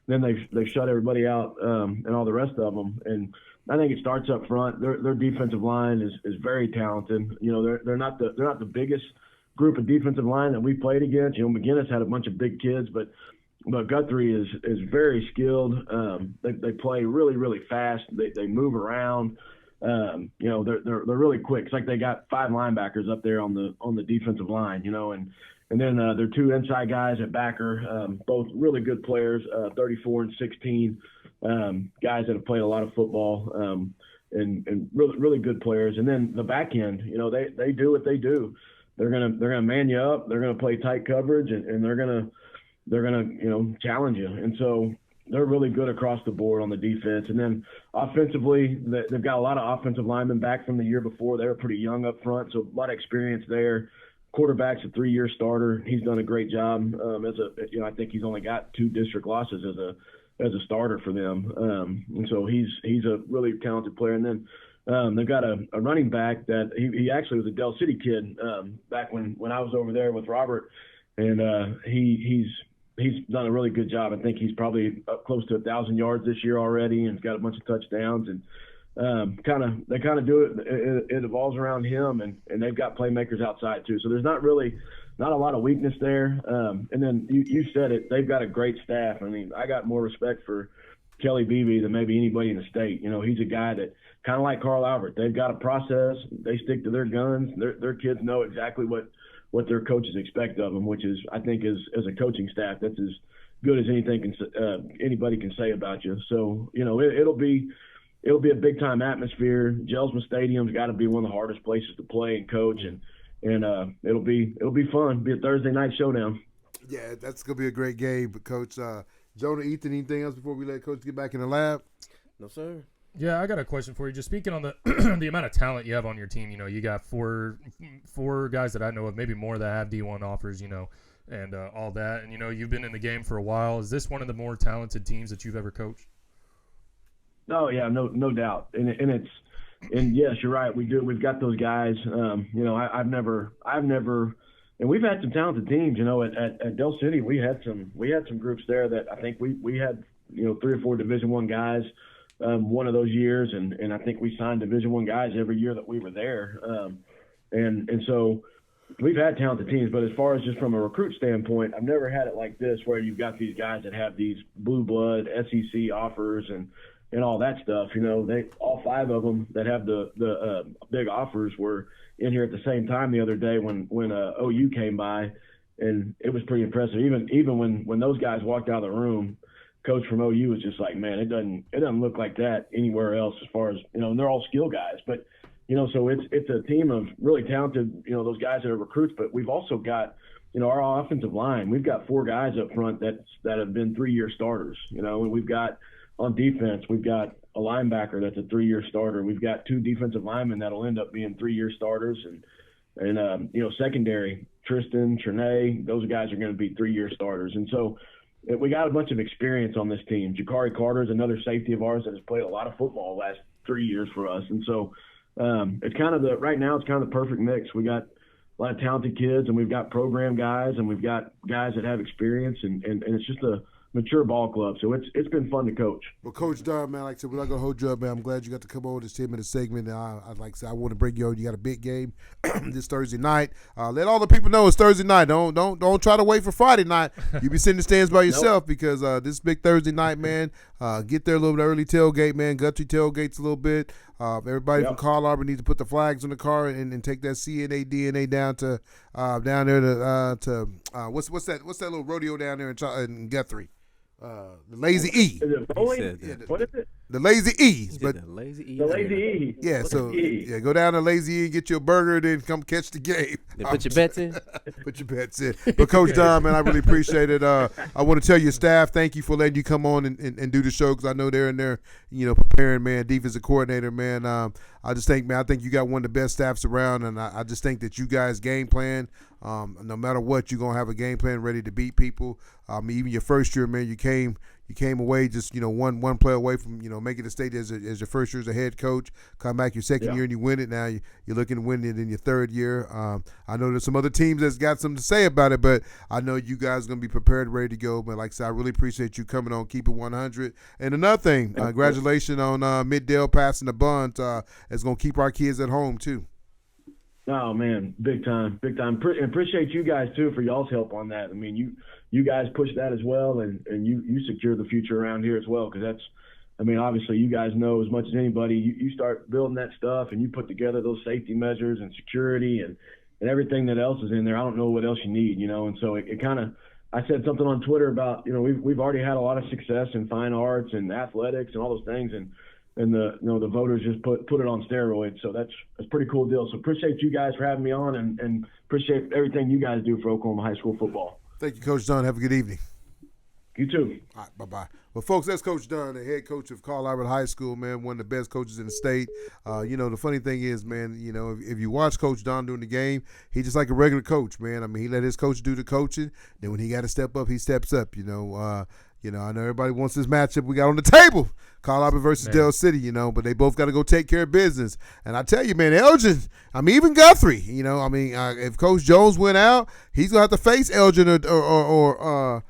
Then they've shut everybody out and all the rest of them. And I think it starts up front. Their defensive line is very talented. You know, they're not the biggest group of defensive line that we played against. You know, McGinnis had a bunch of big kids, but Guthrie is very skilled. They play really, really fast. They move around. You know, they're really quick. It's like they got 5 linebackers up there on the defensive line, you know, and then their 2 inside guys at backer, both really good players, 34 and 16, guys that have played a lot of football, and really, really good players. And then the back end, you know, they do what they do. They're gonna man you up. They're gonna play tight coverage, and they're gonna you know, challenge you. And so they're really good across the board on the defense. And then offensively, they've got a lot of offensive linemen back from the year before. They were pretty young up front, so a lot of experience there. Quarterback's a 3-year starter. He's done a great job. You know, I think he's only got 2 district losses as a starter for them. And so he's a really talented player. And then they've got a running back that he actually was a Del City kid back when I was over there with Robert, and he's done a really good job. I think he's probably up close to 1,000 yards this year already, and he's got a bunch of touchdowns. And they kind of do it. It evolves around him, and they've got playmakers outside too. So there's not a lot of weakness there. And then you said it. They've got a great staff. I mean, I got more respect for Kelly Beebe than maybe anybody in the state. You know, he's a guy that kind of like Carl Albert. They've got a process. They stick to their guns. Their kids know exactly what their coaches expect of them, which is, I think, as a coaching staff, that's as good as anybody can say about you. So, you know, it'll be a big time atmosphere. Jelsma Stadium's got to be one of the hardest places to play and coach, and it'll be fun. It'll be a Thursday night showdown. Yeah, that's gonna be a great game. But Coach Jonah, Ethan, anything else before we let Coach get back in the lab? No, sir. Yeah, I got a question for you. Just speaking on the the amount of talent you have on your team, you know, you got four guys that I know of, maybe more that have D1 offers, you know, and all that. And, you know, you've been in the game for a while. Is this one of the more talented teams that you've ever coached? Oh yeah, no doubt. And yes, you're right. We've got those guys. You know, I've never, and we've had some talented teams. You know, at Del City, we had some groups there that I think we had, you know, 3 or 4 Division I guys. One of those years, and I think we signed Division I guys every year that we were there, and so we've had talented teams. But as far as just from a recruit standpoint, I've never had it like this, where you've got these guys that have these blue blood SEC offers and all that stuff. You know, all 5 of them that have the big offers were in here at the same time the other day when OU came by, and it was pretty impressive. Even when those guys walked out of the room, Coach from OU was just like, man, it doesn't look like that anywhere else, as far as, you know, and they're all skill guys. But, you know, so it's a team of really talented, you know, those guys that are recruits. But we've also got, you know, our offensive line. We've got 4 guys up front that have been 3-year starters, you know, and we've got on defense, we've got a linebacker that's a 3-year starter. We've got 2 defensive linemen that'll end up being 3-year starters, and you know, secondary, Tristan, Trinae, those guys are going to be 3-year starters. And so we got a bunch of experience on this team. Jakari Carter is another safety of ours that has played a lot of football the last 3 years for us. And so it's kind of right now it's kind of the perfect mix. We got a lot of talented kids, and we've got program guys, and we've got guys that have experience, and it's just a mature ball club. So it's been fun to coach. Well, Coach Dunn, man, like I said, we're not going to hold you up, man. I'm glad you got to come over this 10-minute segment. I'd like to say, I want to bring you on. You got a big game this Thursday night. Let all the people know it's Thursday night. Don't try to wait for Friday night. You be sitting in the stands by yourself because this big Thursday night, man. Get there a little bit early tailgate, man. Guthrie tailgates a little bit. Everybody from Carl Arbor needs to put the flags on the car and take that CNA DNA down to down there to what's that little rodeo down there in Guthrie. The Lazy E. Is it bowling? What is it? The Lazy E's. But The Lazy E. The Lazy E. yeah, so yeah, go down to Lazy E, get you a burger, then come catch the game. Then put your bets in. Put your bets in. But Coach Dunn, man, I really appreciate it. I want to tell your staff, thank you for letting you come on and do the show, because I know they're in there, you know, preparing, man, defensive coordinator, man. I just think, man, I think you got one of the best staffs around, and I just think that you guys game plan. No matter what, you're gonna have a game plan ready to beat people. Even your first year, man, you came away just, you know, one play away from, you know, making the state as your first year as a head coach. Come back your second year and you win it. Now you're looking to win it in your third year. I know there's some other teams that's got something to say about it, but I know you guys are gonna be prepared, ready to go. But like I said, I really appreciate you coming on, keep it 100. And another thing, congratulations on Middale passing the bunt. It's gonna keep our kids at home too. Oh man, big time. Appreciate you guys too for y'all's help on that. I mean, you guys push that as well, and you secure the future around here as well, because that's, I mean, obviously you guys know as much as anybody. You start building that stuff, and you put together those safety measures and security and everything that else is in there. I don't know what else you need, And so it kind of, I said something on Twitter about, we've already had a lot of success in fine arts and athletics and all those things, and the voters just put it on steroids. So that's a pretty cool deal. So appreciate you guys for having me on, and appreciate everything you guys do for Oklahoma high school football. Thank you, Coach Dunn. Have a good evening. You too. All right, bye-bye. Well, folks, that's Coach Dunn, the head coach of Carl Albert High School, man, one of the best coaches in the state. The funny thing is, man, if you watch Coach Dunn during the game, he's just like a regular coach, man. I mean, he let his coach do the coaching. Then when he got to step up, he steps up, I know everybody wants this matchup we got on the table, Carl Albert versus Dell City, but they both got to go take care of business. And I tell you, man, Elgin, even Guthrie, if Coach Jones went out, he's going to have to face Elgin or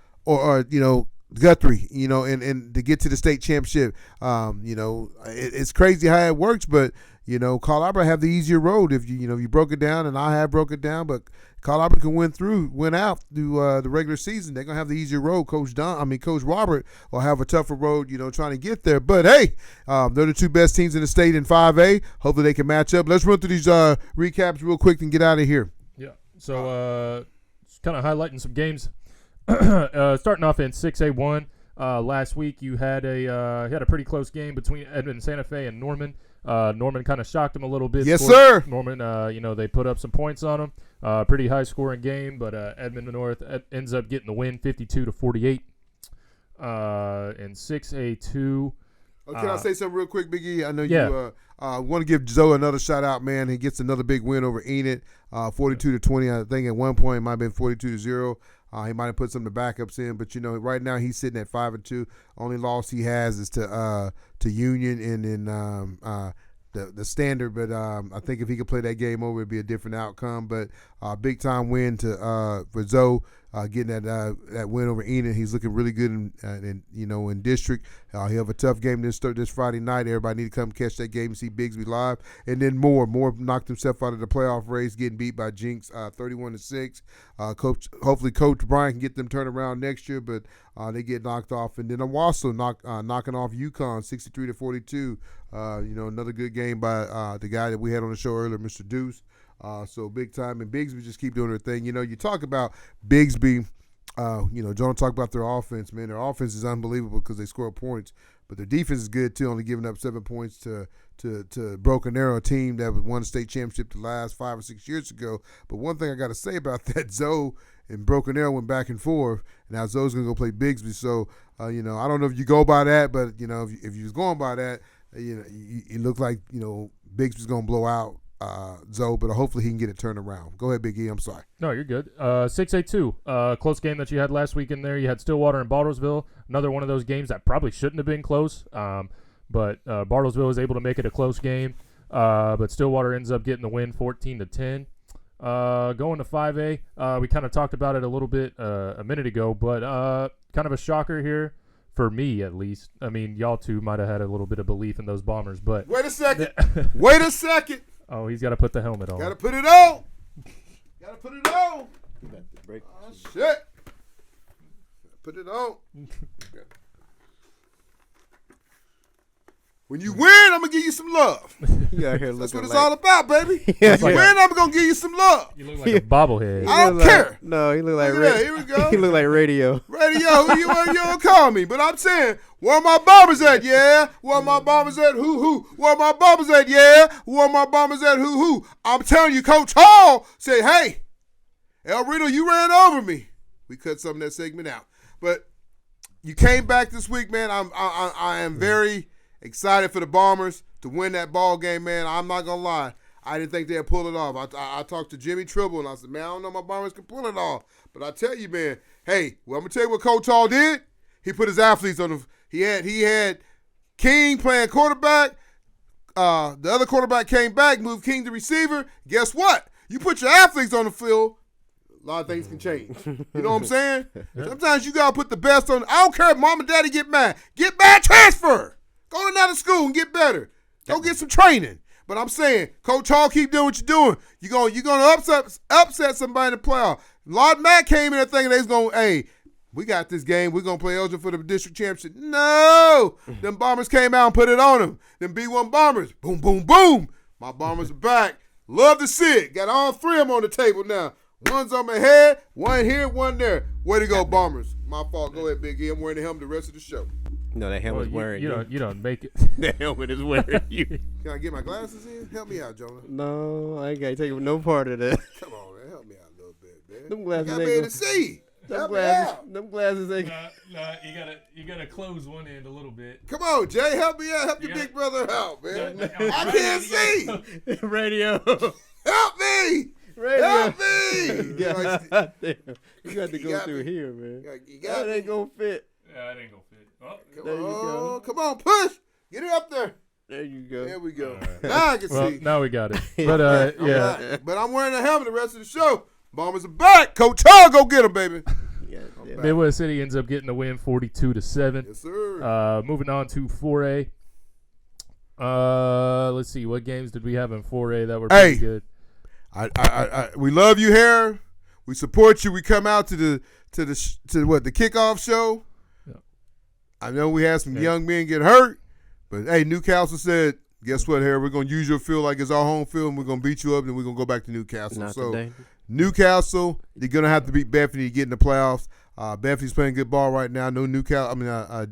Guthrie, and to get to the state championship. It's crazy how it works, but, Carl Albert have the easier road if you broke it down, and I have broke it down, but Carl Albert can win out through the regular season. They're going to have the easier road. Coach Robert will have a tougher road, trying to get there. But, hey, they're the two best teams in the state in 5A. Hopefully they can match up. Let's run through these recaps real quick and get out of here. Yeah, so just kind of highlighting some games. Starting off in 6A1, last week you had a pretty close game between Edmond Santa Fe and Norman. Norman kind of shocked them a little bit. Yes, sir. Norman, they put up some points on them. Pretty high scoring game, but Edmond North ends up getting the win, 52-48. In 6A2. Can I say something real quick, Big E? I know you want to give Zoe another shout out, man. He gets another big win over Enid, 42-20. I think at one point it might have been 42-0. He might have put some of the backups in, but right now he's sitting at 5-2. Only loss he has is to Union and then the standard. But I think if he could play that game over, it'd be a different outcome. But big time win for Zoe, getting that win over Enid. He's looking really good in district. He'll have a tough game this Friday night. Everybody need to come catch that game and see Bigsby live. And then Moore knocked himself out of the playoff race, getting beat by Jinx 31-6. Hopefully Coach Brian can get them turned around next year, but they get knocked off. And then Owasso knocking off UConn 63-42. Another good game by the guy that we had on the show earlier, Mr. Deuce. So big time, and Bigsby just keep doing their thing. You talk about Bigsby, Jonah talked about their offense, man. Their offense is unbelievable because they score points, but their defense is good too, only giving up 7 points to Broken Arrow, a team that won the state championship the last 5 or 6 years ago. But one thing I got to say about that, Zoe and Broken Arrow went back and forth. Now Zoe's going to go play Bigsby. So, I don't know if you go by that, but, if you was going by that, it looked like, Bigsby's going to blow out Zoe, but hopefully he can get it turned around. Go ahead, Big E. I'm sorry. No, you're good. 6A2, close game that you had last week in there. You had Stillwater and Bartlesville. Another one of those games that probably shouldn't have been close, but Bartlesville was able to make it a close game. But Stillwater ends up getting the win, 14-10. Going to 5A, we kind of talked about it a little bit a minute ago, but kind of a shocker here. For me, at least. I mean, y'all two might have had a little bit of belief in those Bombers, but... Wait a second. Wait a second. Oh, he's got to put the helmet on. Got to put it on. Got to put it on. Oh, shit. Put it on. When you win, I'm going to give you some love. That's what it's all about, baby. When you win, I'm going to give you some love. You look like a bobblehead. I don't care. No, he look like Here we go. He look like radio. Radio, who you don't call me. But I'm saying, where my Bombers at, yeah? Where my Bombers at, who? Where my Bombers at, yeah? Where my Bombers at, who? I'm telling you, Coach Hall said, hey, El Rito, you ran over me. We cut some of that segment out. But you came back this week, man. I am very excited for the Bombers to win that ball game, man. I'm not going to lie. I didn't think they'd pull it off. I talked to Jimmy Tribble, and I said, man, I don't know if my Bombers can pull it off. But I tell you, man, hey, well, I'm going to tell you what Coach Hall did. He put his athletes on the – he had King playing quarterback. The other quarterback came back, moved King to receiver. Guess what? You put your athletes on the field, a lot of things can change. You know what I'm saying? Sometimes you got to put the best on – I don't care if mom and daddy get mad. Get mad, transfer. Go to another school and get better. Go get some training. But I'm saying, Coach Hall, keep doing what you're doing. You're gonna upset somebody in the playoff. Lord Matt came in there thinking they was gonna, hey, we got this game. We're gonna play eligible for the district championship. No, them Bombers came out and put it on them. Them B1 Bombers, boom, boom, boom. My Bombers are back. Love to see it. Got all three of them on the table now. One's on my head, one here, one there. Way to go, Bombers. My fault. Go ahead, Big E. I'm wearing the helmet the rest of the show. No, that helmet's wearing you. You don't make it. That helmet is wearing you. Can I get my glasses in? Help me out, Jonah. No, I ain't got to take no part of that. Come on, man. Help me out a little bit, man. Them glasses I got ain't to gonna see. Them glasses ain't. Nah, you gotta close one end a little bit. Come on, Jay. Help me out. Help your big brother out, man. I can't see. Radio. Help me. Radio. Help me. You got to go through here, man. You got That ain't gonna fit. Yeah, it ain't gonna fit. Oh. There you go. Come on, push. Get it up there. There you go. There we go. Right. Now I can see. Now we got it. But yeah. But I'm wearing a helmet the rest of the show. Bombers are back. Coach Hall, go get them, baby. Yeah. Midwest City ends up getting the win 42-7. Yes, sir. Moving on to 4A. Let's see. What games did we have in 4A that were pretty good? We love you here. We support you. We come out to the kickoff show. Yeah. I know we had some young men get hurt, but hey, Newcastle said, guess what, Harry? We're gonna use your field like it's our home field, and we're gonna beat you up, and we're gonna go back to Newcastle. Not so today. Newcastle, they're gonna have to beat Bethany to get in the playoffs. Bethany's playing good ball right now. No Newcastle.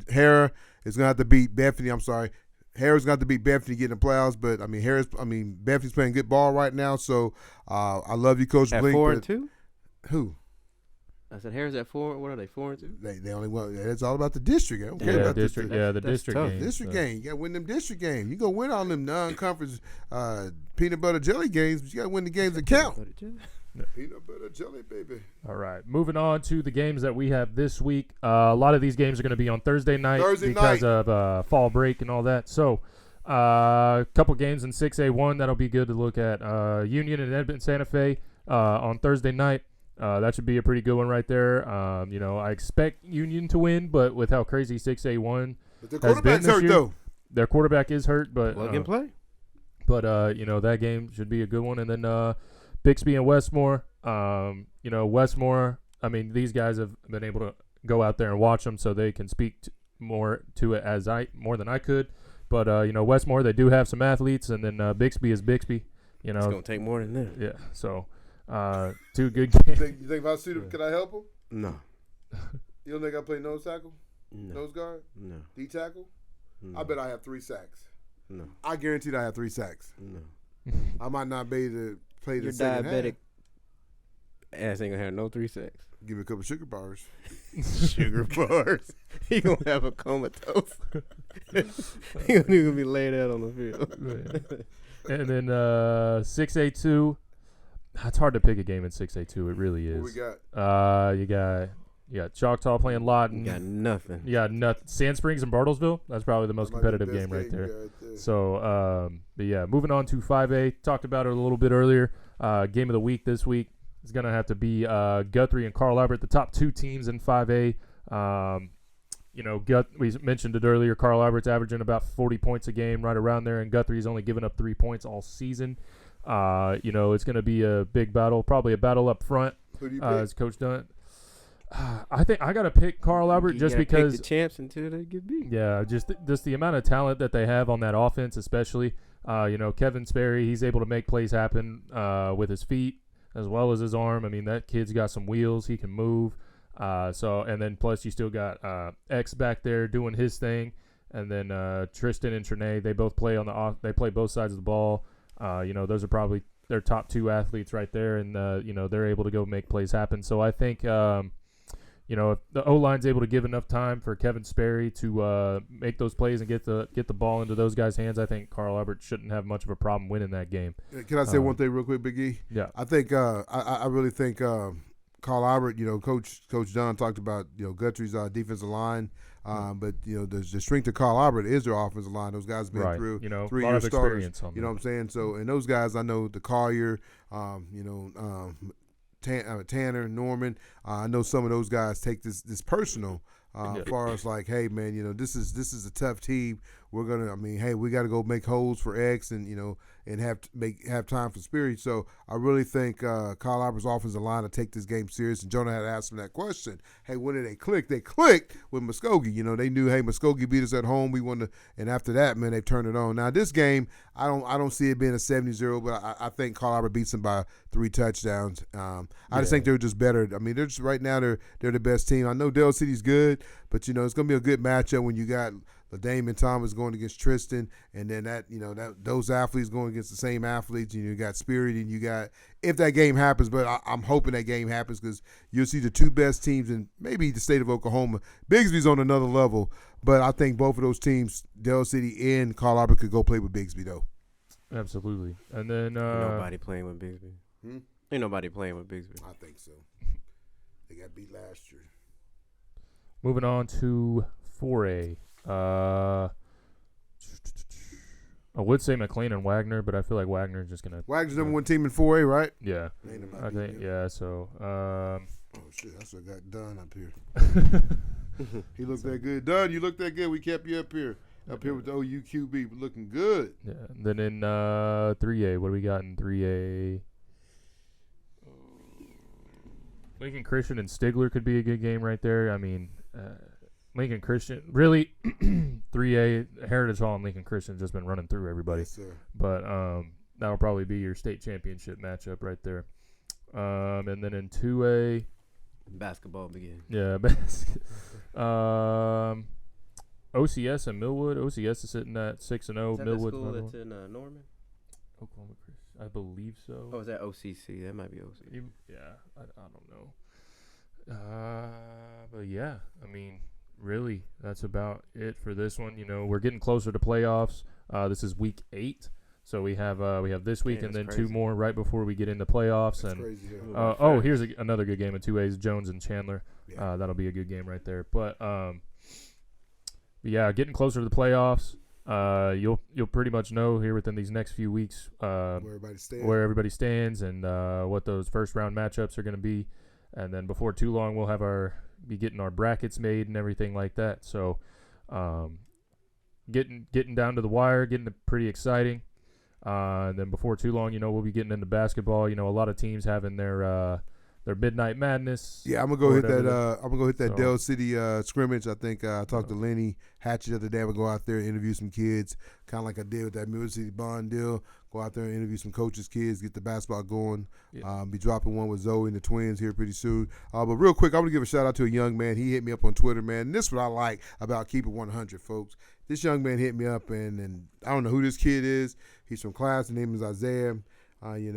Hara is gonna have to beat Bethany. I'm sorry. Harris got to beat Bethany to get in the playoffs, but Bethany's playing good ball right now. So I love you, Coach Blink. 4-2. Who? I said Harris at 4. What are they? 4-2. They only won. It's all about the district. I don't care about district. The district tough. game. District game. You got to win them district games. You gonna win all them non-conference peanut butter jelly games, but you got to win the games that count. Peanut butter jelly, baby. All right. Moving on to the games that we have this week. A lot of these games are going to be on Thursday night because of fall break and all that. So a couple games in 6A1 that'll be good to look at. Union and Edmond Santa Fe on Thursday night. That should be a pretty good one right there. I expect Union to win, but with how crazy 6A1 has been this year, though. Their quarterback is hurt, but plug and play. But that game should be a good one. And then Bixby and Westmore. Westmore, these guys have been able to go out there and watch them so they can speak more to it more than I could. But, Westmore, they do have some athletes, and then Bixby is Bixby. It's going to take more than that. Yeah, so two good games. You think if I see them, can I help them? No. You don't think I play nose tackle? No. Nose guard? No. D tackle? No. I bet I have 3 sacks. No. I guarantee I have 3 sacks. No. I might not be able to play the Your second diabetic ass ain't going to have no 3 sacks. Give me a couple sugar bars. Sugar bars. He going to have a comatose. He going to be laid out on the field. And then 6A2. It's hard to pick a game in 6A2. It really is. What we got? You got Choctaw playing Lawton. You got nothing. You got nothing. Sand Springs and Bartlesville. That's probably the most competitive game right there. So, but yeah, moving on to 5A. Talked about it a little bit earlier. Game of the week this week is going to have to be Guthrie and Carl Albert, the top 2 teams in 5A. We mentioned it earlier. Carl Albert's averaging about 40 points a game, right around there, and Guthrie's only given up 3 points all season. It's going to be a big battle, probably a battle up front. Who do you pick? As Coach Dunn. I think I got to pick Carl Albert just because pick the champs until they get beat. Yeah, just the amount of talent that they have on that offense, especially. Kevin Sperry, he's able to make plays happen with his feet as well as his arm. That kid's got some wheels. He can move. And then plus you still got X back there doing his thing, and then Tristan and Trinae, they both play they play both sides of the ball. Those are probably their top 2 athletes right there, and they're able to go make plays happen. So I think if the O-line's able to give enough time for Kevin Sperry to make those plays and get the ball into those guys' hands, I think Carl Albert shouldn't have much of a problem winning that game. Can I say one thing real quick, Big E? Yeah. I think I really think Carl Albert, Coach Dunn talked about Guthrie's defensive line, but the strength of Carl Albert is their offensive line. Those guys have been through 3-year starters. You know what I'm saying? So, and those guys, I know the Collier, Tanner, Norman. I know some of those guys take this personal. As far as like, hey man, this is a tough team. we're gonna. I mean, hey, we got to go make holes for X, and and have time for Spirit. So I really think Kyle Albert's offensive line to take this game serious. And Jonah had asked him that question. Hey, when did they click? They clicked with Muskogee. They knew, hey, Muskogee beat us at home. We won and after that, man, they've turned it on. Now this game, I don't see it being a 70-0, but I think Kyle Albert beats them by 3 touchdowns. I just think they're just better. I mean, they're just right now they're the best team. I know Dell City's good, but it's gonna be a good matchup when you got Damon Thomas going against Tristan, and then those athletes going against the same athletes. You got Spirit, and you got, if that game happens, but I'm hoping that game happens because you'll see the 2 best teams in maybe the state of Oklahoma. Bigsby's on another level, but I think both of those teams, Dell City and Carl Albert, could go play with Bigsby though. Absolutely. And then nobody playing with Bigsby. Ain't nobody playing with Bigsby. I think so. They got beat last year. Moving on to 4A. I would say McLean and Wagner, but I feel like Wagner's just gonna. Wagner's number 1 team in 4A, right? Yeah, I think so. Oh shit, that's what got Dunn up here. He looked that good. Dunn, you looked that good. We kept you up here with the OUQB, looking good. Yeah. Then in 3A, what do we got in 3A? Lincoln Christian and Stigler could be a good game right there. I mean, Lincoln Christian, really, 3A, Heritage Hall and Lincoln Christian just been running through everybody. Yes, sir. But that'll probably be your state championship matchup right there. And then in 2A, basketball begins. Yeah, OCS and Millwood. OCS is sitting at 6-0. Is that Millwood. the school that's in Norman? Oklahoma Christian, I believe so. Oh, is that OCC? That might be OCC. Yeah, I don't know. But yeah, I mean, really, that's about it for this one. We're getting closer to playoffs. This is week 8, so we have this week and then crazy. 2 more right before we get into playoffs. That's and crazy, yeah. Here's another good game in 2A's, Jones and Chandler. Yeah. That'll be a good game right there. But yeah, getting closer to the playoffs. You'll pretty much know here within these next few weeks where everybody stands and what those first round matchups are going to be, and then before too long we'll be getting our brackets made and everything like that. So, getting down to the wire, getting it pretty exciting. And then before too long, we'll be getting into basketball. A lot of teams having their Midnight Madness. Yeah, I'm gonna go hit that. I'm gonna go hit that Dell City scrimmage. I think I talked to Lenny Hatchet the other day. I'm gonna go out there and interview some kids, kind of like I did with that Middle City Bond deal. Go out there and interview some coaches' kids, get the basketball going. Yeah. Be dropping one with Zoe and the twins here pretty soon. But real quick, I'm gonna give a shout out to a young man. He hit me up on Twitter, man. And this is what I like about Keep It 100, folks. This young man hit me up, and I don't know who this kid is. He's from class. His name is Isaiah. He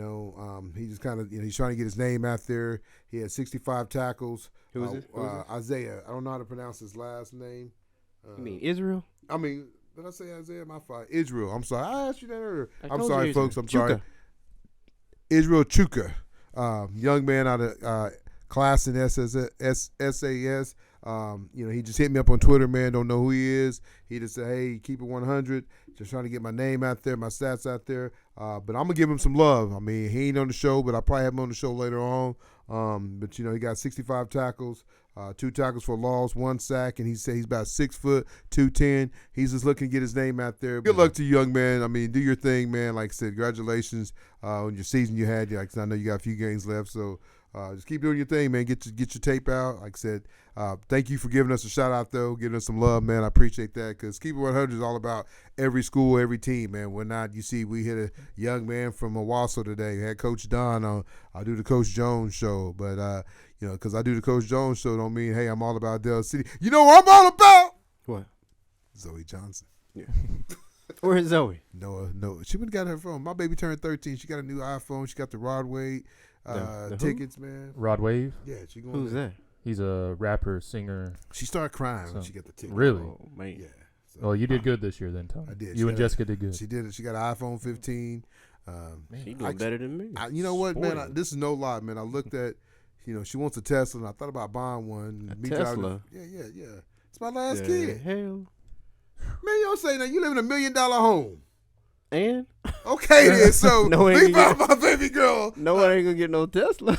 just kind of, he's trying to get his name out there. He had 65 tackles. Who is this? Isaiah. I don't know how to pronounce his last name. You mean Israel? Did I say Isaiah? My fault. Israel. I'm sorry. I asked you that earlier. I'm sorry, folks. I'm sorry. Israel Chuka. Young man out of class in SAS. He just hit me up on Twitter, man. Don't know who he is. He just said, hey, Keep It 100. Just trying to get my name out there, my stats out there. But I'm going to give him some love. I mean, he ain't on the show, but I'll probably have him on the show later on. But he got 65 tackles, 2 tackles for loss, 1 sack, and he said he's about 6 foot, 210. He's just looking to get his name out there. Good luck to you, young man. I mean, do your thing, man. Like I said, congratulations on your season you had. Like I said, I know you got a few games left, so just keep doing your thing, man. Get your tape out. Like I said, thank you for giving us a shout out, though, giving us some love, man. I appreciate that because Keep It 100 is all about every school, every team, man. We're not, we hit a young man from Owasso today. We had Coach Dunn on. I do the Coach Jones show, but because I do the Coach Jones show don't mean, hey, I'm all about Dell City. You know what I'm all about? What? Zoe Johnson. Yeah. Where is Zoe? No. She went and got her phone. My baby turned 13. She got a new iPhone. She got the Rod Wave tickets, man. Rod Wave? Yeah, she going. Who's that? He's a rapper, singer. She started crying when she got the ticket. Really? Oh, man. Yeah. So, well, you did good this year then, Tom. I did. You and Jessica did good. She did it. She got an iPhone 15. She doing better than me. You know what, man? This is no lie, man. I looked at, she wants a Tesla, and I thought about buying one. A Tesla? Yeah. It's my last kid. Hell? Man, you don't say that. You live in $1 million home. And? Okay, then. So, think about my baby girl. No one ain't going to get no Tesla.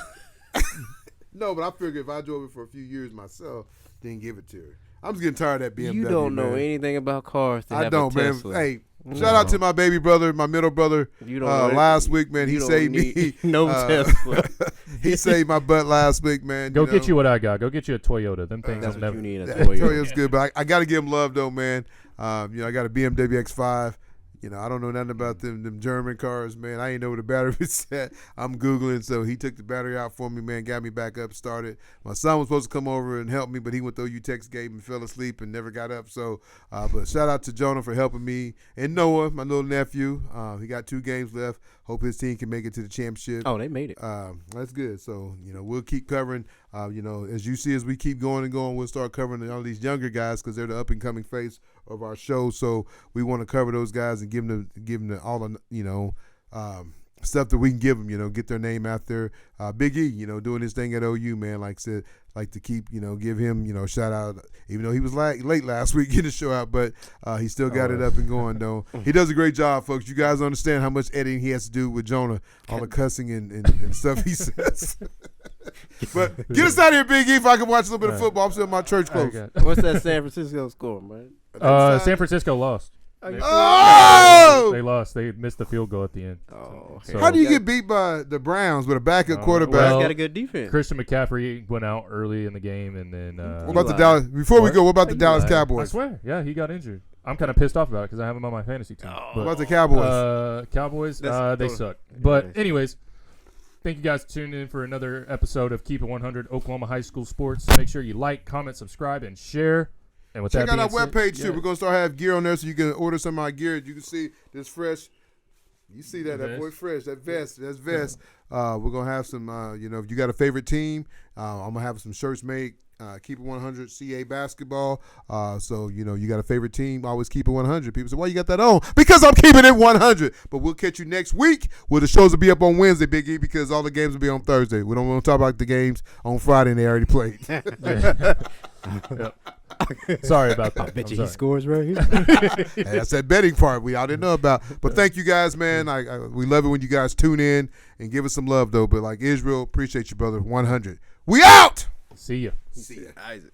No, but I figured if I drove it for a few years myself, then give it to her. I'm just getting tired of that BMW. You don't know man. anything about cars. To I have don't, a man. Tesla. Hey, shout out to my baby brother, my middle brother. You don't know last week, man, he you don't saved need me. no Tesla. He saved my butt last week, man. Go get you what I got. Go get you a Toyota. Them things That's will what never. you need. A That Toyota. Toyota's good, but I got to give him love though, man. I got a BMW X5. I don't know nothing about them German cars, man. I ain't know where the battery was at. I'm Googling, so he took the battery out for me, man, got me back up, started. My son was supposed to come over and help me, but he went to OU Texas game and fell asleep and never got up. So, but shout out to Jonah for helping me. And Noah, my little nephew, he got 2 games left. Hope his team can make it to the championship. Oh, they made it. That's good. So, we'll keep covering. As you see, as we keep going and going, we'll start covering all these younger guys because they're the up-and-coming face of our show. So we want to cover those guys and give them all the, stuff that we can give them, get their name out there. Big E, doing his thing at OU, man, like I said, like to keep, give him, a shout out, even though he was late last week getting the show out, but he still got it up and going, though. He does a great job, folks. You guys understand how much editing he has to do with Jonah, all the cussing and stuff he says. But get us out of here, Big E, if I can watch a little bit of football. I'm still in my church clothes. What's that San Francisco score, man? San Francisco lost. Oh! They lost. They missed the field goal at the end. Oh, So- How do you get beat by the Browns with a backup quarterback? well, got a good defense. Christian McCaffrey went out early in the game, and then What about the Dallas? Before we go, what about the Dallas I Cowboys? swear, yeah, he got injured. I'm kind of pissed off about it because I have him on my fantasy team. What about the Cowboys? Cowboys, they suck. Yeah. But anyways, thank you guys for tuning in for another episode of Keep It 100 Oklahoma High School Sports. Make sure you like, comment, subscribe, and share. And with Check that out being our said, webpage, too. yeah. We're going to start having gear on there so you can order some of our gear. You can see this fresh. You see that boy fresh, that vest. We're going to have some, if you got a favorite team, I'm going to have some shirts made. Keep it 100 CA basketball. So, you got a favorite team, always keep it 100. People say, why you got that on? Because I'm keeping it 100. But we'll catch you next week where the shows will be up on Wednesday, Big E, because all the games will be on Thursday. We don't want to talk about the games on Friday and they already played. Sorry about that. I bet I'm you sorry. he scores right here. Hey, that's that betting part we all didn't know about. But thank you guys, man. We love it when you guys tune in and give us some love, though. But like Israel, appreciate you, brother. 100. We out! See ya. See ya. Isaac.